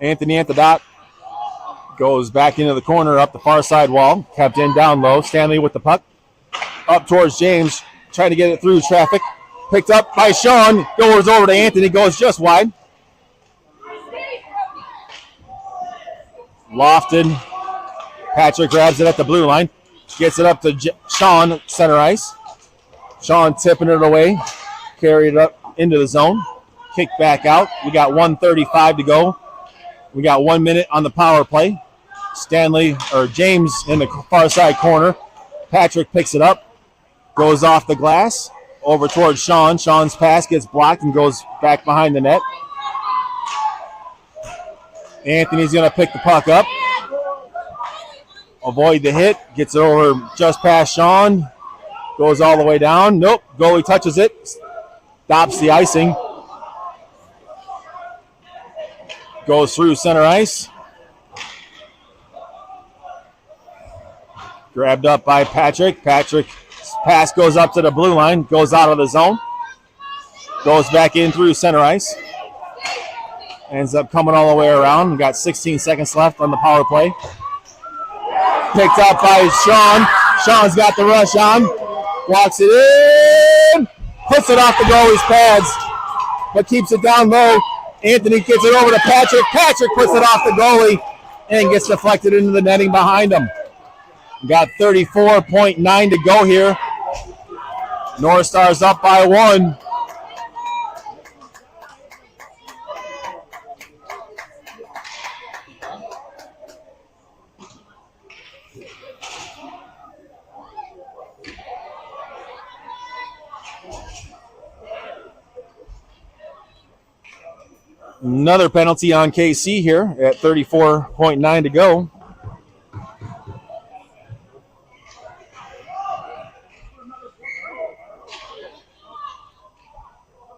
Anthony at the dot. Goes back into the corner up the far side wall. Kept in down low. Stanley with the puck. Up towards James. Trying to get it through traffic. Picked up by Sean. Goes over to Anthony. Goes just wide. Lofted. Patrick grabs it at the blue line. Gets it up to Sean, center ice. Sean tipping it away. Carried it up into the zone. Kick back out. We got 1:35 to go. We got 1 minute on the power play. James in the far side corner. Patrick picks it up. Goes off the glass. Over towards Sean. Sean's pass gets blocked and goes back behind the net. Anthony's going to pick the puck up. Avoid the hit. Gets it over just past Sean. Goes all the way down. Nope. Goalie touches it. Stops the icing. Goes through center ice. Grabbed up by Patrick. Patrick's pass goes up to the blue line. Goes out of the zone. Goes back in through center ice. Ends up coming all the way around. We got 16 seconds left on the power play. Picked up by Sean. Sean's got the rush on. Walks it in. Puts it off the goalie's pads. But keeps it down low. Anthony gets it over to Patrick. Patrick puts it off the goalie and gets deflected into the netting behind him. We got 34.9 to go here. North Stars up by 1. Another penalty on KC here at 34.9 to go.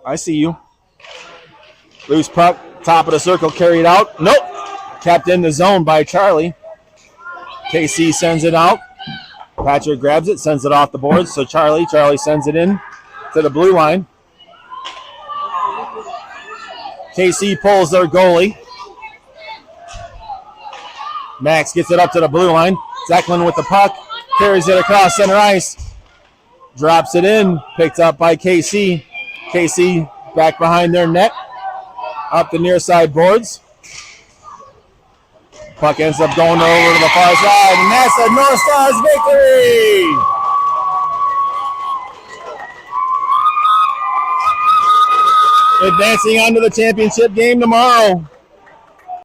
I see you. Loose puck, top of the circle, carried out. Nope. Kept in the zone by Charlie. KC sends it out. Patrick grabs it, sends it off the boards. So Charlie sends it in to the blue line. KC pulls their goalie. Max gets it up to the blue line. Zeklin with the puck. Carries it across center ice. Drops it in. Picked up by KC. KC back behind their net. Up the near side boards. Puck ends up going over to the far side. And that's a North Stars victory! Advancing on to the championship game tomorrow.